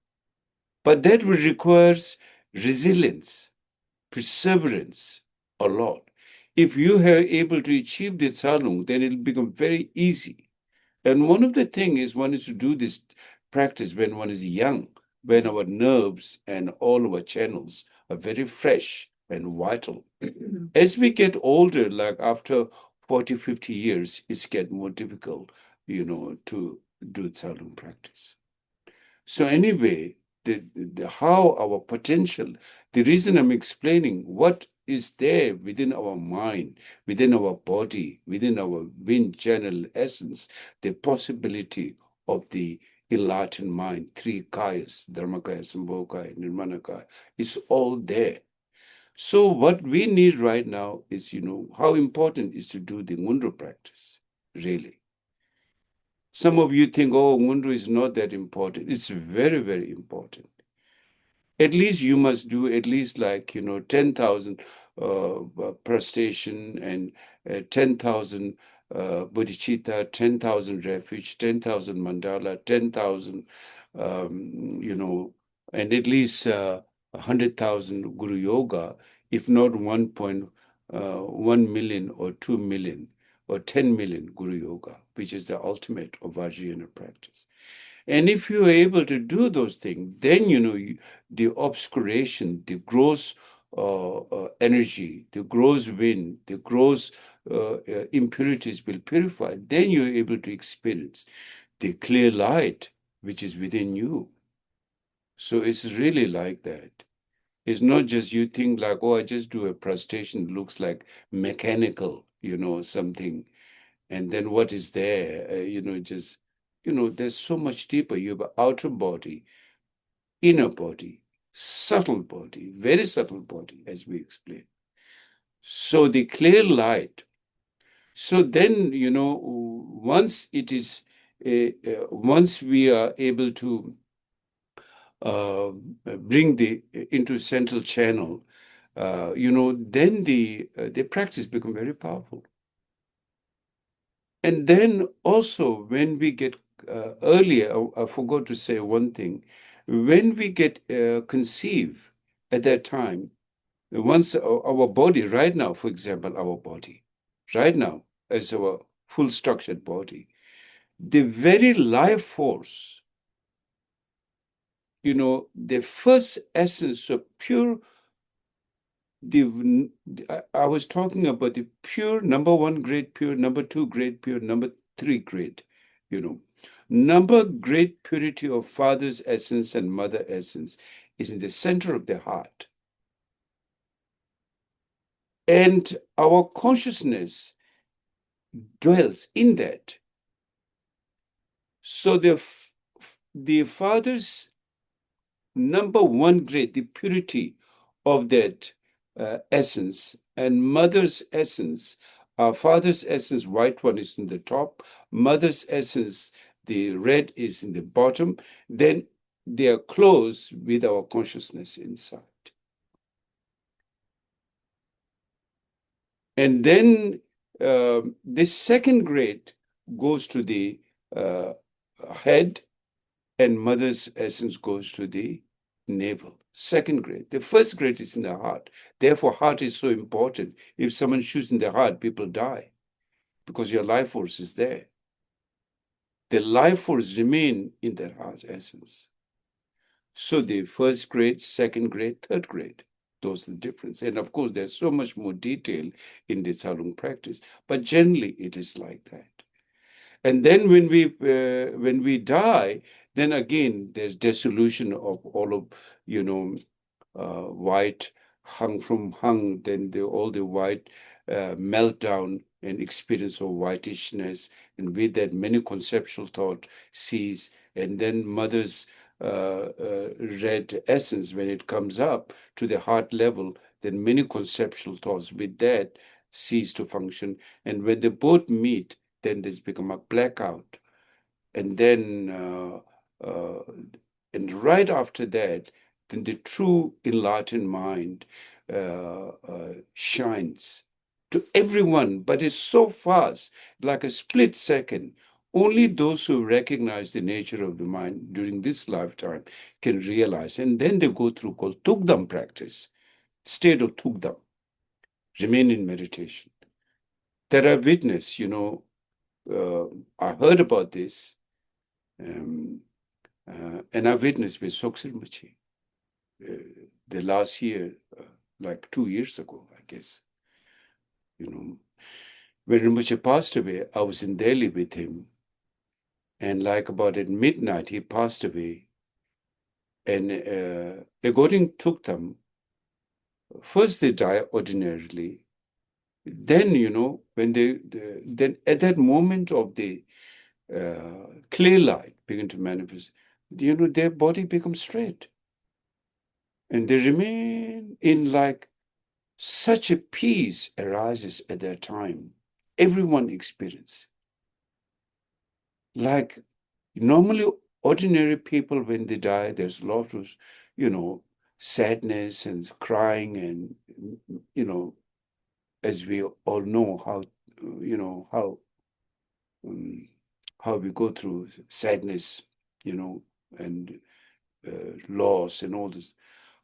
But that requires resilience, perseverance a lot. If you are able to achieve the Tsalung, then it'll become very easy. And one of the things is one is to do this practice when one is young, when our nerves and all our channels are very fresh and vital. As we get older, like after 40, 50 years, it's get more difficult, to do Tsalung practice. So anyway, how our potential, the reason I'm explaining what is there within our mind, within our body, within our wind channel essence, the possibility of the enlightened mind, three kayas, Dharmakaya, Sambhogakaya, Nirmanakaya, is all there. So what we need right now is, how important is to do the Ngundro practice, really. Some of you think, oh, Ngundu is not that important. It's very, very important. At least you must do at least 10,000 prostration, and 10,000 bodhicitta, 10,000 refuge, 10,000 mandala, 10,000, and at least 100,000 Guru Yoga, if not 1.1 million or 2 million or 10 million Guru Yoga, which is the ultimate of Vajrayana practice. And if you're able to do those things, then, the obscuration, the gross energy, the gross wind, the gross impurities will purify. Then you're able to experience the clear light which is within you. So it's really like that. It's not just you think like, oh, I just do a prostration, looks like mechanical, something. And then what is there, there's so much deeper. You have an outer body, inner body, subtle body, very subtle body, as we explained. So the clear light. So then, once it is, once we are able to bring into central channel, then the practice become very powerful. And then also when we get earlier, I forgot to say one thing. When we get conceived at that time, once our body, right now, for example, our body, right now, as our full structured body, the very life force, the first essence of pure, I was talking about the pure, number 1 grade pure, number 2 grade pure, number 3 grade, number grade purity of father's essence and mother essence is in the center of the heart. And our consciousness dwells in that. So the father's number 1 grade, the purity of that essence, and mother's essence, our father's essence, white one is in the top, mother's essence, the red is in the bottom, then they are close with our consciousness inside. And then this second grade goes to the head, and mother's essence goes to the navel. Second grade. The first grade is in the heart. Therefore, heart is so important. If someone shoots in the heart, people die because your life force is there. The life force remain in their heart essence. So the first grade, second grade, third grade, those are the difference. And of course, there's so much more detail in the Tsalung practice, but generally it is like that. And then when we die, then again there's dissolution of all of white hung, then all the white meltdown and experience of whitishness, and with that many conceptual thought cease, and then mother's red essence, when it comes up to the heart level, then many conceptual thoughts with that cease to function, and when they both meet, then there's become a blackout, and then and right after that, then the true enlightened mind shines to everyone, but it's so fast, like a split second. Only those who recognize the nature of the mind during this lifetime can realize, and then they go through called Tukdam practice, state of Tukdam, remain in meditation. That I witnessed, I heard about this, and I witnessed with Chhoje Rinpoche the last year, like 2 years ago, I guess. When Rinpoche passed away, I was in Delhi with him, and like about at midnight, he passed away. And according to Tukdam, first they die ordinarily. Then, when then at that moment of the clear light begin to manifest, their body becomes straight. And they remain in like such a peace arises at that time. Everyone experience. Like normally ordinary people, when they die, there's a lot of, sadness and crying, and as we all know how we go through sadness, and loss and all this.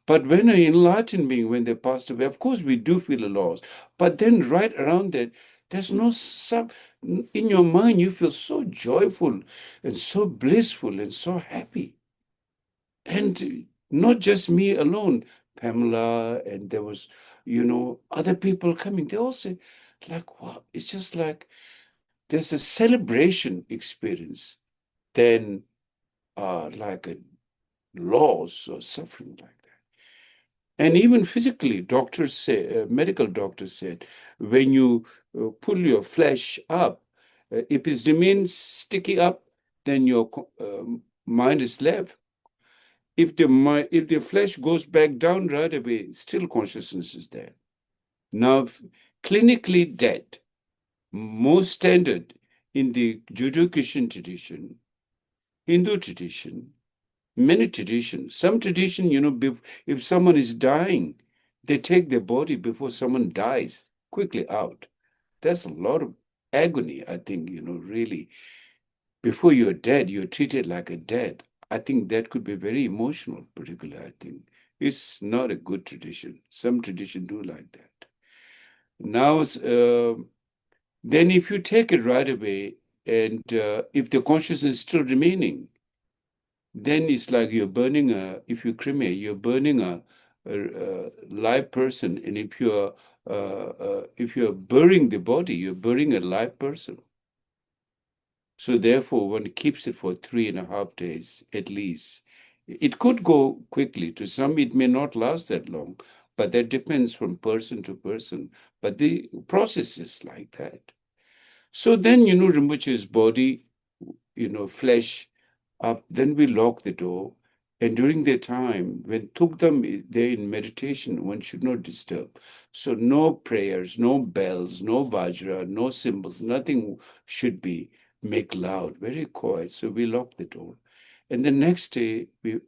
But when an enlightened being, when they passed away, of course we do feel a loss. But then right around that, there's no in your mind, you feel so joyful and so blissful and so happy. And not just me alone, Pamela, and there was, other people coming. They all say, like, wow, it's just like there's a celebration experience than like a loss or suffering like that. And even physically, doctors say, medical doctors said, when you pull your flesh up, if it remains sticky up, then your mind is left. If the flesh goes back down right away, still consciousness is there. Now, clinically dead, most standard in the Judeo-Christian tradition, Hindu tradition, many traditions. Some tradition, if someone is dying, they take their body before someone dies quickly out. That's a lot of agony, I think, really. Before you're dead, you're treated like a dead. I think that could be very emotional, particularly, I think. It's not a good tradition. Some tradition do like that. Now, then if you take it right away, and if the consciousness is still remaining, then it's like you're burning if you cremate, you're burning a live person. And if you're burying the body, you're burying a live person. So therefore, one keeps it for 3.5 days at least. It could go quickly. To some, it may not last that long, but that depends from person to person. But the process is like that. So then, Rinpoche's body, flesh up, then we lock the door. And during the time, when Tukdam is there in meditation, one should not disturb. So no prayers, no bells, no vajra, no symbols, nothing should be make loud, very quiet. So we locked the door. And the next day, we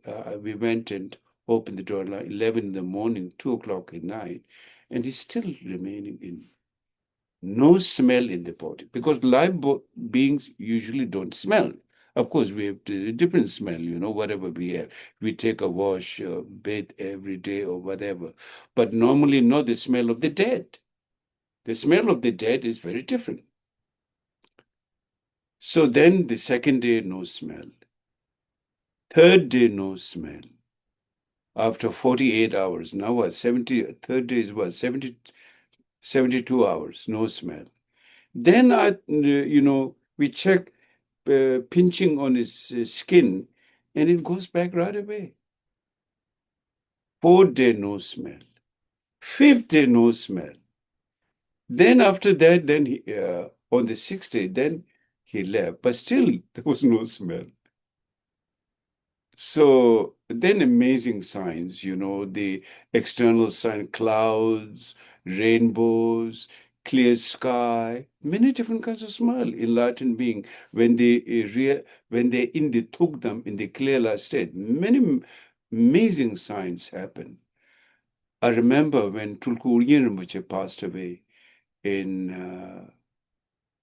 went and opened the door like 11 in the morning, 2 o'clock at night, and he's still remaining in no smell in the body, because live beings usually don't smell. Of course, we have a different smell, whatever we have. We take a wash, bathe every day or whatever, but normally not the smell of the dead. The smell of the dead is very different. So then the second day, no smell. Third day, no smell. After 48 hours, now what, third day is what, 72 hours, no smell. Then we check pinching on his skin, and it goes back right away. 4th day, no smell. 5th day, no smell. Then after that, then on the 6th day, then he left, but still there was no smell. So then amazing signs, the external sign, clouds, rainbows, clear sky, many different kinds of smile. Enlightened being, when they're in the Tukdam, in the clear light state, many amazing signs happen. I remember when Tulku Rinpoche passed away in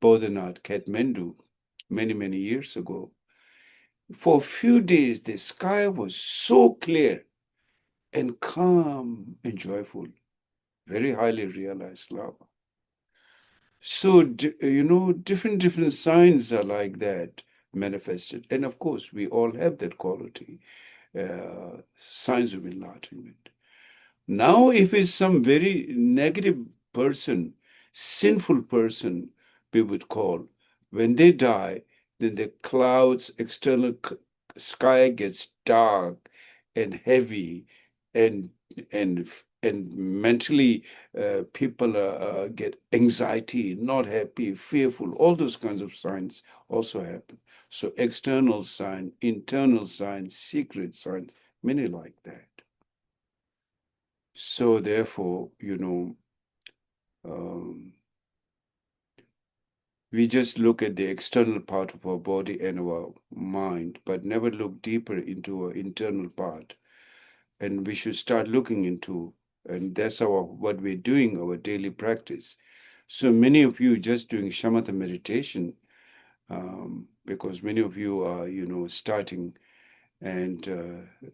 Bodhanath, Kathmandu, many, many years ago. For a few days, the sky was so clear and calm and joyful, very highly realized love. So, different signs are like that manifested. And of course, we all have that quality, signs of enlightenment. Now, if it's some very negative person, sinful person, we would call, when they die, then the clouds, external sky gets dark and heavy, and mentally people get anxiety, not happy, fearful. All those kinds of signs also happen. So external sign, internal signs, secret signs, many like that. So therefore, we just look at the external part of our body and our mind, but never look deeper into our internal part. and we should start looking into, and that's what we're doing, our daily practice. So many of you just doing shamatha meditation, because many of you are, starting. And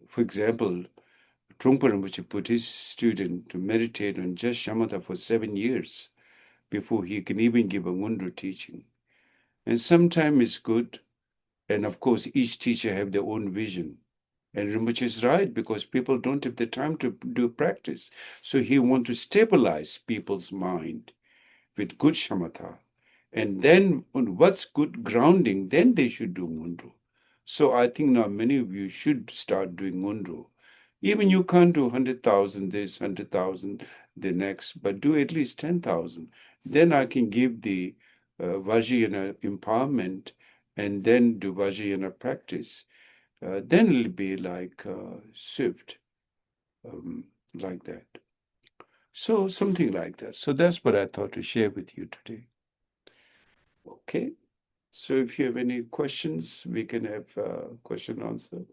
for example, Trungpa Rinpoche put his student to meditate on just shamatha for 7 years before he can even give a ngundu teaching. And sometimes it's good. And of course, each teacher have their own vision. And Rinpoche is right, because people don't have the time to do practice. So he wants to stabilize people's mind with good shamatha. And then on what's good grounding, then they should do ngundu. So I think now many of you should start doing ngundu. Even you can't do 100,000 this, 100,000 the next, but do at least 10,000. Then I can give the Vajrayana empowerment and then do Vajrayana practice. Then it'll be like Swift, like that. So something like that. So that's what I thought to share with you today. Okay. So if you have any questions, we can have question answer.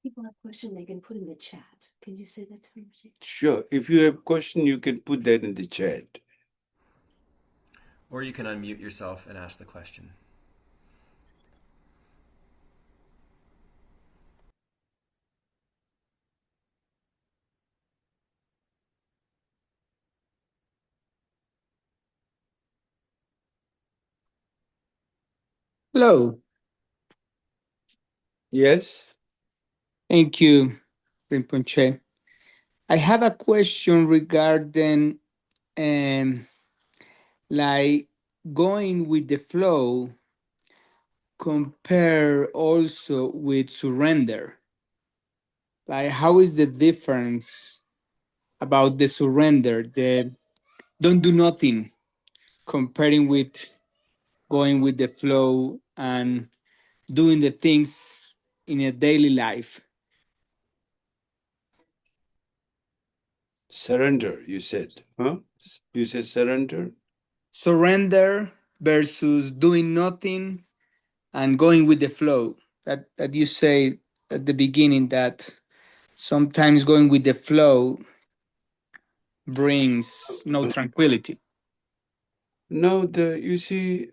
People have questions they can put in the chat. Can you say that to me? Sure. If you have question, you can put that in the chat. Or you can unmute yourself and ask the question. Hello. Yes. Thank you, Rinpoche. I have a question regarding like going with the flow compare also with surrender. Like how is the difference about the surrender, the don't do nothing, comparing with going with the flow and doing the things in a daily life? Surrender, you said, huh? You said surrender? Surrender versus doing nothing and going with the flow. That you say at the beginning, that sometimes going with the flow brings no tranquility. No, you see,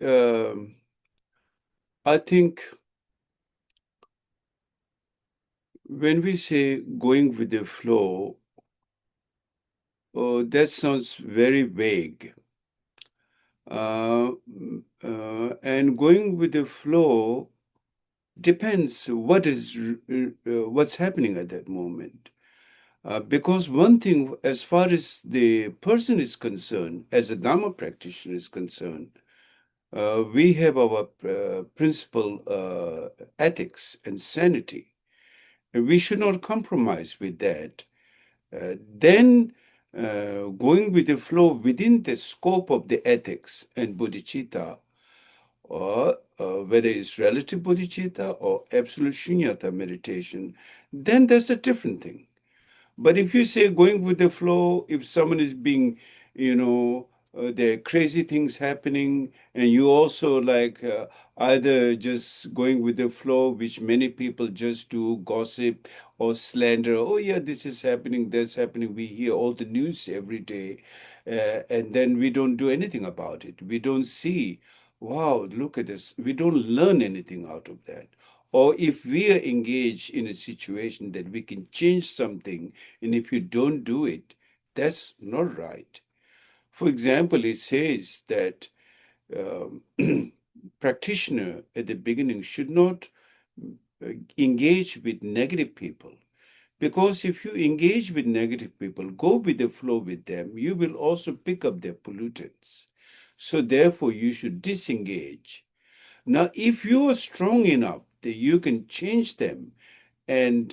I think when we say going with the flow, that sounds very vague. And going with the flow depends what's happening at that moment. Because one thing, as far as the person is concerned, as a Dharma practitioner is concerned, we have our principle ethics and sanity. And we should not compromise with that. Then going with the flow within the scope of the ethics and bodhicitta, or whether it's relative bodhicitta or absolute shunyata meditation, then that's a different thing. But if you say going with the flow, if someone is being, there are crazy things happening, and you also like either just going with the flow, which many people just do, gossip or slander. Oh yeah, this is happening, that's happening. We hear all the news every day, and then we don't do anything about it. We don't see, wow, look at this. We don't learn anything out of that. Or if we are engaged in a situation that we can change something, and if you don't do it, that's not right. For example, it says that practitioner at the beginning should not engage with negative people. Because if you engage with negative people, go with the flow with them, you will also pick up their pollutants. So therefore, you should disengage. Now, if you are strong enough that you can change them and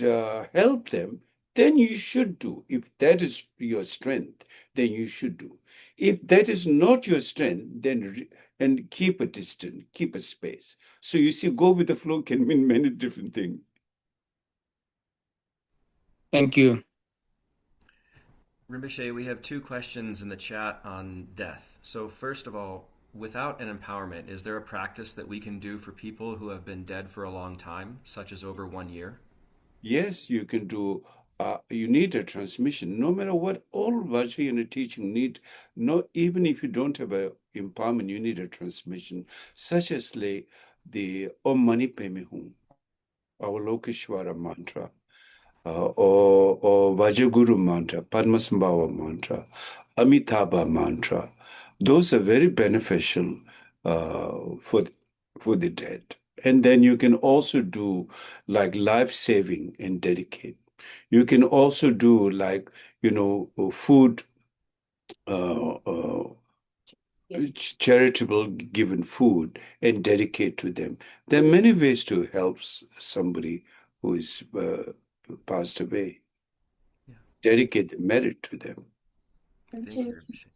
help them, then you should do. If that is your strength, then you should do. If that is not your strength, then and keep a distance, keep a space. So you see, go with the flow can mean many different things. Thank you. Rinpoche, we have two questions in the chat on death. So first of all, without an empowerment, is there a practice that we can do for people who have been dead for a long time, such as over 1 year? Yes, you can do. You need a transmission. No matter what, all Vajrayana teaching need. No, even if you don't have a empowerment, you need a transmission, such as like the Om Mani Padme Hum, our Lokeshwara mantra, or Vajraguru mantra, Padmasambhava mantra, Amitabha mantra. Those are very beneficial for the dead. And then you can also do like life-saving and dedicate. You can also do like, food, charitable given food and dedicate to them. There are many ways to help somebody who is passed away. Yeah. Dedicate the merit to them. Thank you, Rinpoche.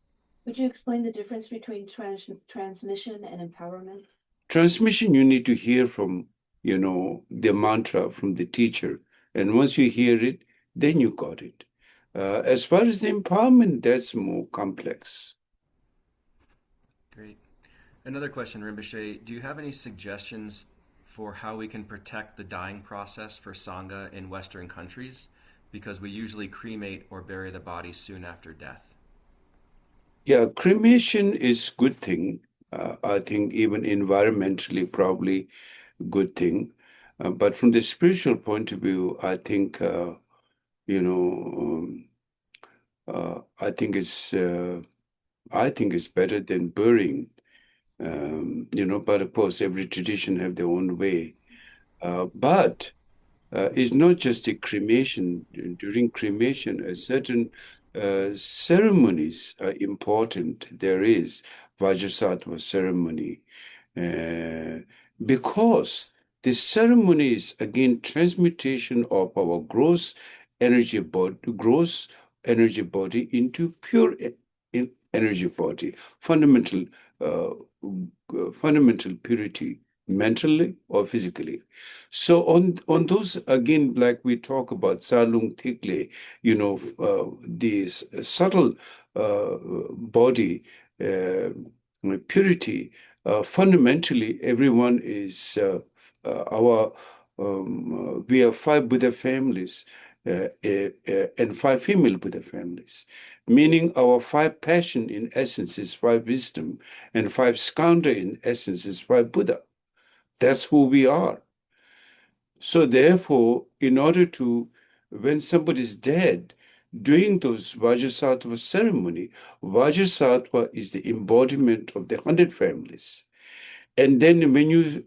Would you explain the difference between transmission and empowerment? Transmission, you need to hear from, the mantra from the teacher. And once you hear it, then you got it. As far as the empowerment, that's more complex. Great. Another question, Rinpoche. Do you have any suggestions for how we can protect the dying process for Sangha in Western countries? Because we usually cremate or bury the body soon after death. Yeah, cremation is good thing. I think even environmentally, probably good thing. But from the spiritual point of view, I think, I think it's better than burying. But of course, every tradition have their own way. But it's not just a cremation. During cremation, a certain ceremonies are important. There is Vajrasattva ceremony, because the ceremony is again transmutation of our gross energy body into pure energy body, uh, fundamental purity, mentally or physically. So on those again, like we talk about Salung Tikle, this subtle body purity. Fundamentally, everyone is we have 5 Buddha families and 5 female Buddha families, meaning our 5 passion in essence is 5 wisdom, and 5 skandha in essence is 5 Buddha. That's who we are. So therefore, in order to, when somebody is dead, doing those Vajrasattva ceremony, Vajrasattva is the embodiment of the 100 families. And then when you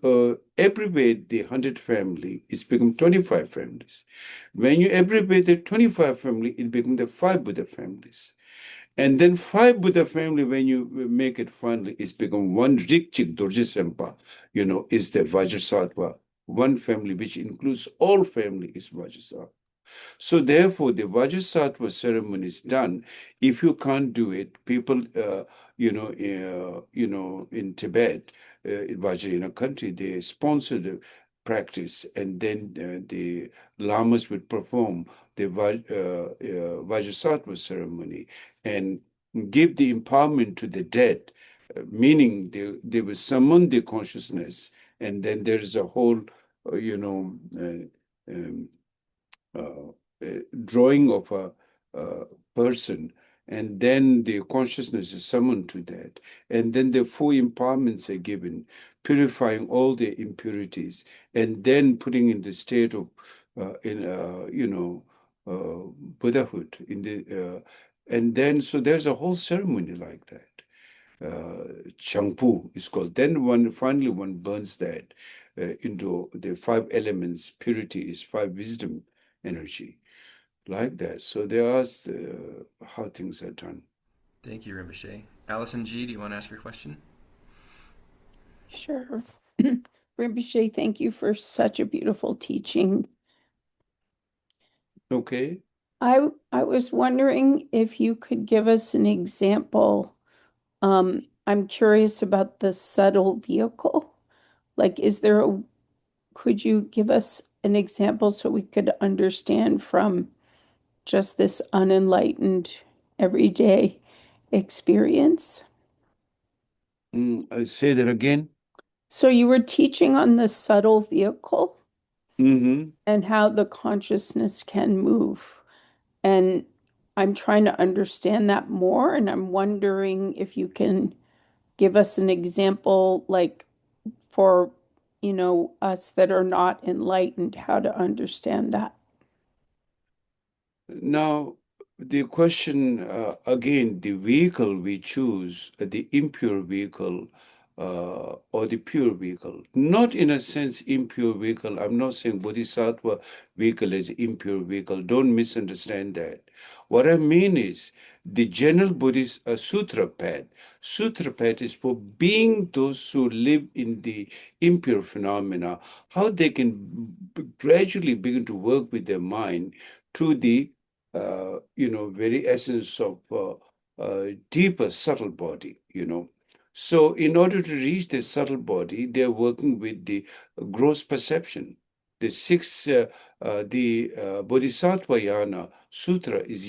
abbreviate the 100 family, it's become 25 families. When you abbreviate the 25 family, it becomes the 5 Buddha families. And then 5 Buddha family, when you make it finally, it's become 1 Rikchik Dorje Sempa, is the Vajrasattva. 1 family, which includes all family, is Vajrasattva. So therefore, the Vajrasattva ceremony is done. If you can't do it, people, in Tibet, in Vajrayana country, they sponsor the practice, and then the lamas would perform the Vajrasattva ceremony and give the empowerment to the dead, meaning they will summon the consciousness, and then there is a whole, drawing of a person, and then the consciousness is summoned to that, and then the 4 empowerments are given, purifying all the impurities, and then putting in the state of Buddhahood in the and then so there's a whole ceremony like that. Changpu is called. Then finally one burns that into the 5 elements. Purity is 5 wisdom energy, like that. So there are how things are done. Thank you, Rinpoche. Allison G., do you want to ask your question? Sure. Rinpoche, thank you for such a beautiful teaching. Okay. I was wondering if you could give us an example. I'm curious about the subtle vehicle. Like, could you give us an example so we could understand from just this unenlightened everyday experience. I say that again. So you were teaching on the subtle vehicle Mm-hmm. and how the consciousness can move. And I'm trying to understand that more. And I'm wondering if you can give us an example, like for, us that are not enlightened, how to understand that. Now, the question again, the vehicle we choose, the impure vehicle or the pure vehicle, not in a sense impure vehicle. I'm not saying Bodhisattva vehicle is impure vehicle. Don't misunderstand that. What I mean is the general Buddhist sutra path. Sutra path is for being those who live in the impure phenomena, how they can gradually begin to work with their mind to the very essence of deeper, subtle body. So in order to reach the subtle body, they're working with the gross perception. The Bodhisattva Yana Sutra is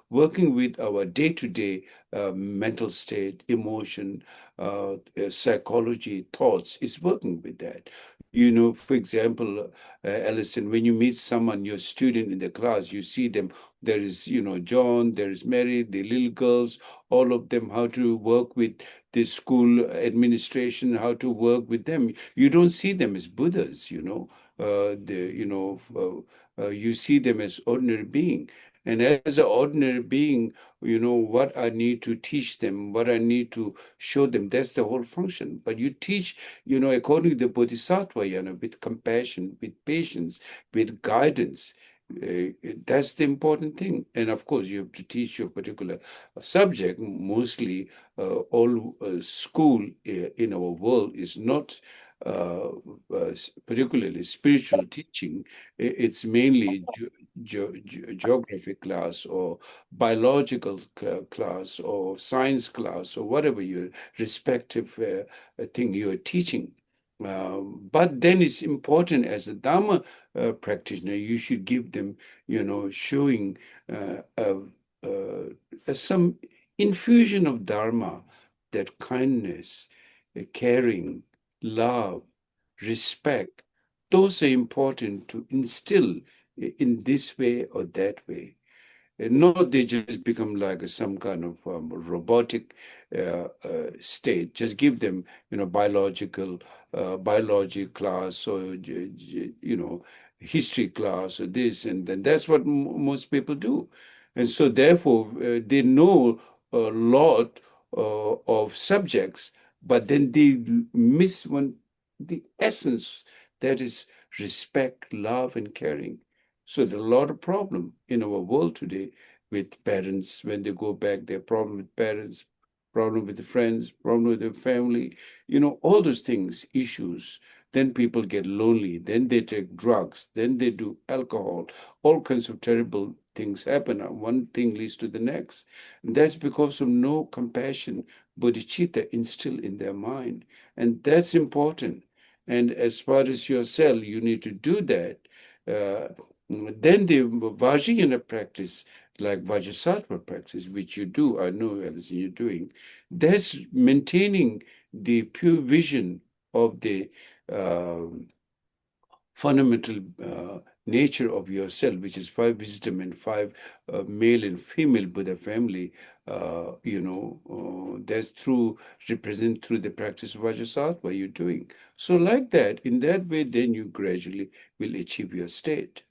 working with our day-to-day mental state, emotion, psychology, thoughts. It's working with that. For example, Alison, when you meet someone, your student in the class, you see them. There is, John, there is Mary, the little girls, all of them, how to work with the school administration, how to work with them. You don't see them as Buddhas. You see them as ordinary being. And as an ordinary being, what I need to teach them, what I need to show them, that's the whole function. But you teach, according to the Bodhisattva, with compassion, with patience, with guidance. That's the important thing. And of course, you have to teach your particular subject. Mostly, all school in our world is not particularly spiritual teaching. It's mainly geography class or biological class or science class or whatever your respective thing you're teaching. But then it's important as a Dharma practitioner, you should give them, showing some infusion of Dharma, that kindness, caring, love, respect. Those are important to instill in this way or that way. Not they just become like some kind of robotic state. Just give them, biology class or, history class or this, and then that's what most people do. And so therefore, they know a lot of subjects, but then they miss the essence, that is respect, love, and caring. So there's a lot of problem in our world today with parents when they go back. There are problem with parents, problem with the friends, problem with their family, all those things, issues. Then people get lonely. Then they take drugs. Then they do alcohol. All kinds of terrible things happen. One thing leads to the next. And that's because of no compassion, bodhicitta instilled in their mind. And that's important. And as far as yourself, you need to do that. Then the Vajrayana practice, like Vajrasattva practice, which you do, I know, Alison, you're doing, that's maintaining the pure vision of the fundamental nature of yourself, which is five wisdom and five male and female Buddha family, that's represent through the practice of Vajrasattva you're doing. So like that, in that way, then you gradually will achieve your state.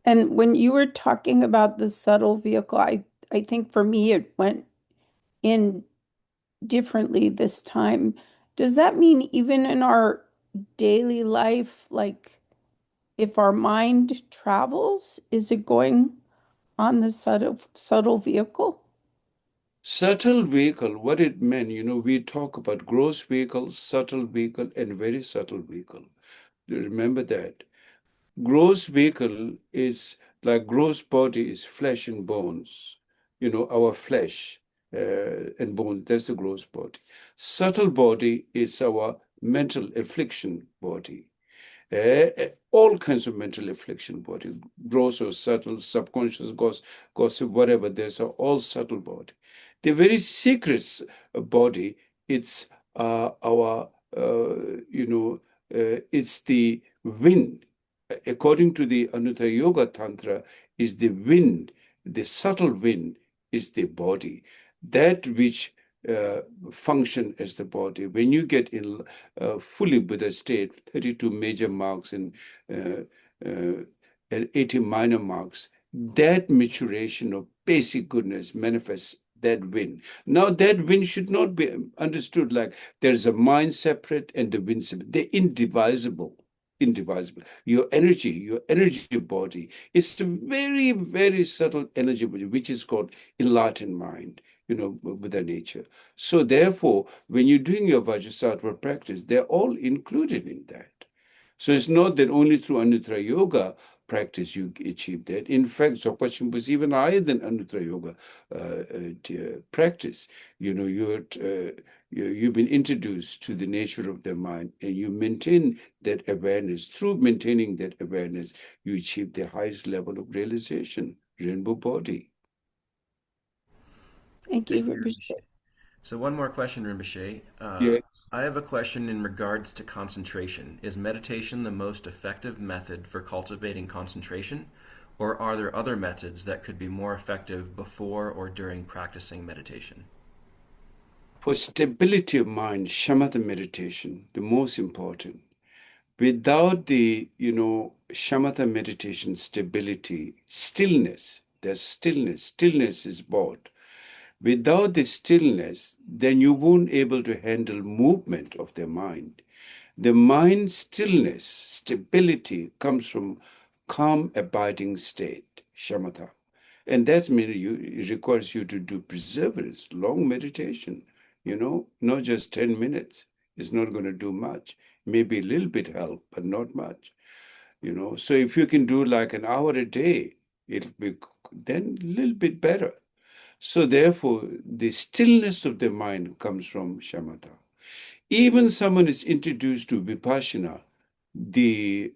And when you were talking about the subtle vehicle, I think for me it went in differently this time. Does that mean even in our daily life, like if our mind travels, is it going on the subtle vehicle? Subtle vehicle, what it meant, we talk about gross vehicle, subtle vehicle, and very subtle vehicle. Do you remember that? Gross vehicle is like gross body is flesh and bones, our flesh and bone, that's the gross body. Subtle body is our mental affliction body. all kinds of mental affliction body, gross or subtle, subconscious, gossip, whatever. There's all subtle body. The very secret body, it's our, it's the wind. According to the Anuttara Yoga Tantra, is the wind, the subtle wind is the body. That which function as the body. When you get in fully Buddha state, 32 major marks and 80 minor marks, that maturation of basic goodness manifests that wind. Now that wind should not be understood like there's a mind separate and the wind separate. They're indivisible. Indivisible. Your energy body is a very, very subtle energy body, which is called enlightened mind, with the nature. So therefore, when you're doing your Vajrasattva practice, they're all included in that. So it's not that only through Anuttara Yoga practice you achieve that. In fact, Dzogpa Shinpo is even higher than Anuttara Yoga practice. You've been introduced to the nature of the mind, and you maintain that awareness. Through maintaining that awareness, you achieve the highest level of realization, rainbow body. Thank you, Thank you, Rinpoche. Rinpoche. So one more question, Rinpoche. Yeah. I have a question in regards to concentration. Is meditation the most effective method for cultivating concentration, or are there other methods that could be more effective before or during practicing meditation? For stability of mind, shamatha meditation, the most important. Without the, shamatha meditation stability, stillness, there's stillness is bought. Without the stillness, then you won't able to handle movement of the mind. The mind stillness, stability comes from calm, abiding state, shamatha. And that's mean it requires you to do perseverance, long meditation, not just 10 minutes. It's not going to do much. Maybe a little bit help, but not much. So if you can do like an hour a day, it'll be then a little bit better. So therefore, the stillness of the mind comes from shamatha. Even someone is introduced to vipassana, the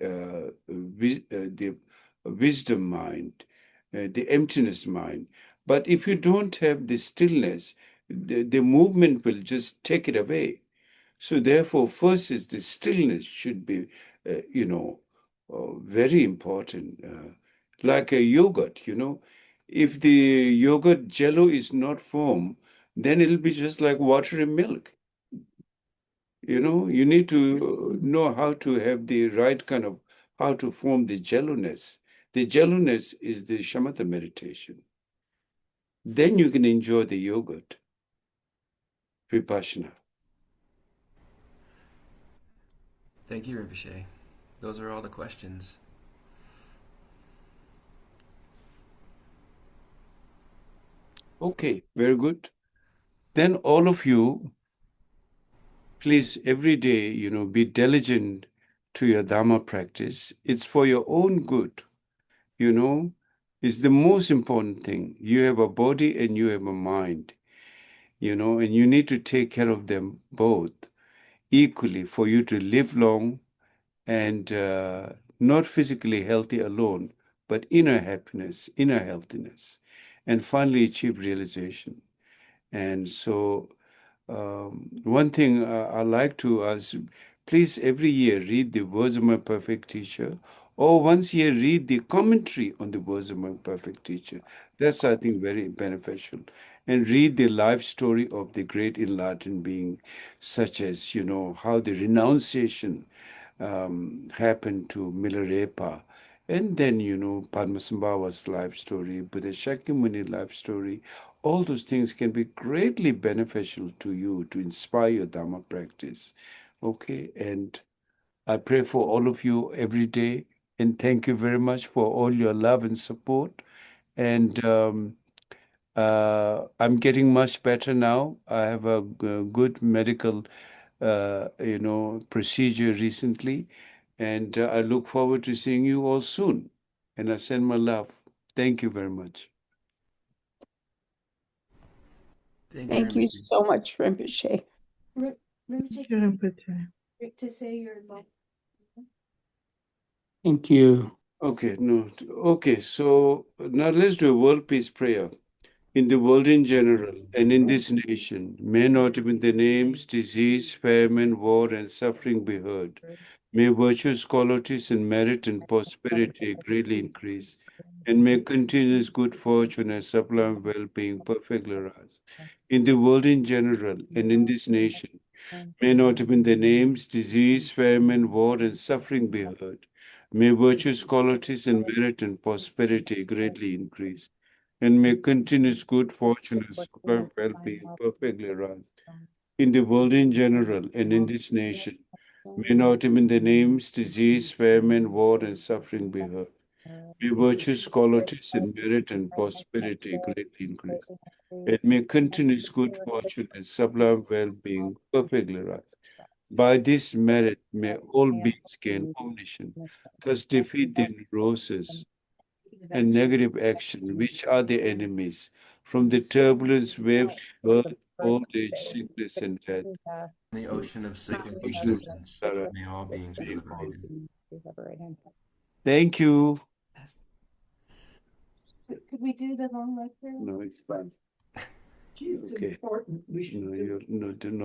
wisdom mind, the emptiness mind. But if you don't have the stillness, the movement will just take it away. So therefore, first is the stillness should be, very important. Like a yogurt, if the yogurt jello is not formed, then it'll be just like watery milk. You need to know how to have the right kind of, how to form the jello-ness. The jello-ness is the shamatha meditation. Then you can enjoy the yogurt, vipassana. Thank you, Rinpoche. Those are all the questions. Okay, very good. Then all of you, please every day, be diligent to your Dharma practice. It's for your own good, it's the most important thing. You have a body and you have a mind, and you need to take care of them both equally for you to live long and not physically healthy alone, but inner happiness, inner healthiness, and finally achieve realization. And so one thing I like to ask, please every year read the Words of My Perfect Teacher, or once a year read the commentary on the Words of My Perfect Teacher. That's, I think, very beneficial. And read the life story of the great enlightened being, such as, how the renunciation happened to Milarepa. And then, Padmasambhava's life story, Buddha Shakyamuni life story, all those things can be greatly beneficial to you to inspire your Dharma practice. Okay, and I pray for all of you every day, and thank you very much for all your love and support. And I'm getting much better now. I have a good medical, procedure recently, and I look forward to seeing you all soon. And I send my love. Thank you very much. Thank you so much, Rinpoche. Rinpoche, Rinpoche. to say your Thank you. Okay, no. Okay, so now let's do a world peace prayer. In the world in general, and in this nation, may not even the names, disease, famine, war, and suffering be heard. May virtues, qualities, and merit and prosperity greatly increase, and may continuous good fortune and sublime well-being perfectly rise. In the world in general, and in this nation, may not even the names, disease, famine, war, and suffering be heard. May virtues, qualities, and merit and prosperity greatly increase, and may continuous good fortune and sublime well-being perfectly rise. In the world in general, and in this nation, may not even the names, disease, famine, war, and suffering be heard. May virtues, qualities, and merit and prosperity greatly increase, and may continuous good fortune and sublime well-being perfectly rise. By this merit, may all beings gain omniscience, thus defeat the neuroses and negative action, which are the enemies, from the turbulence, waves, birth, old age, sickness, and death. In the ocean of cyclic Ocean of existence, sorrow. may all beings be liberated. Thank you. Could we do the long lecture? No, it's fine. It's Okay. important. We should No, do you're, no, do not.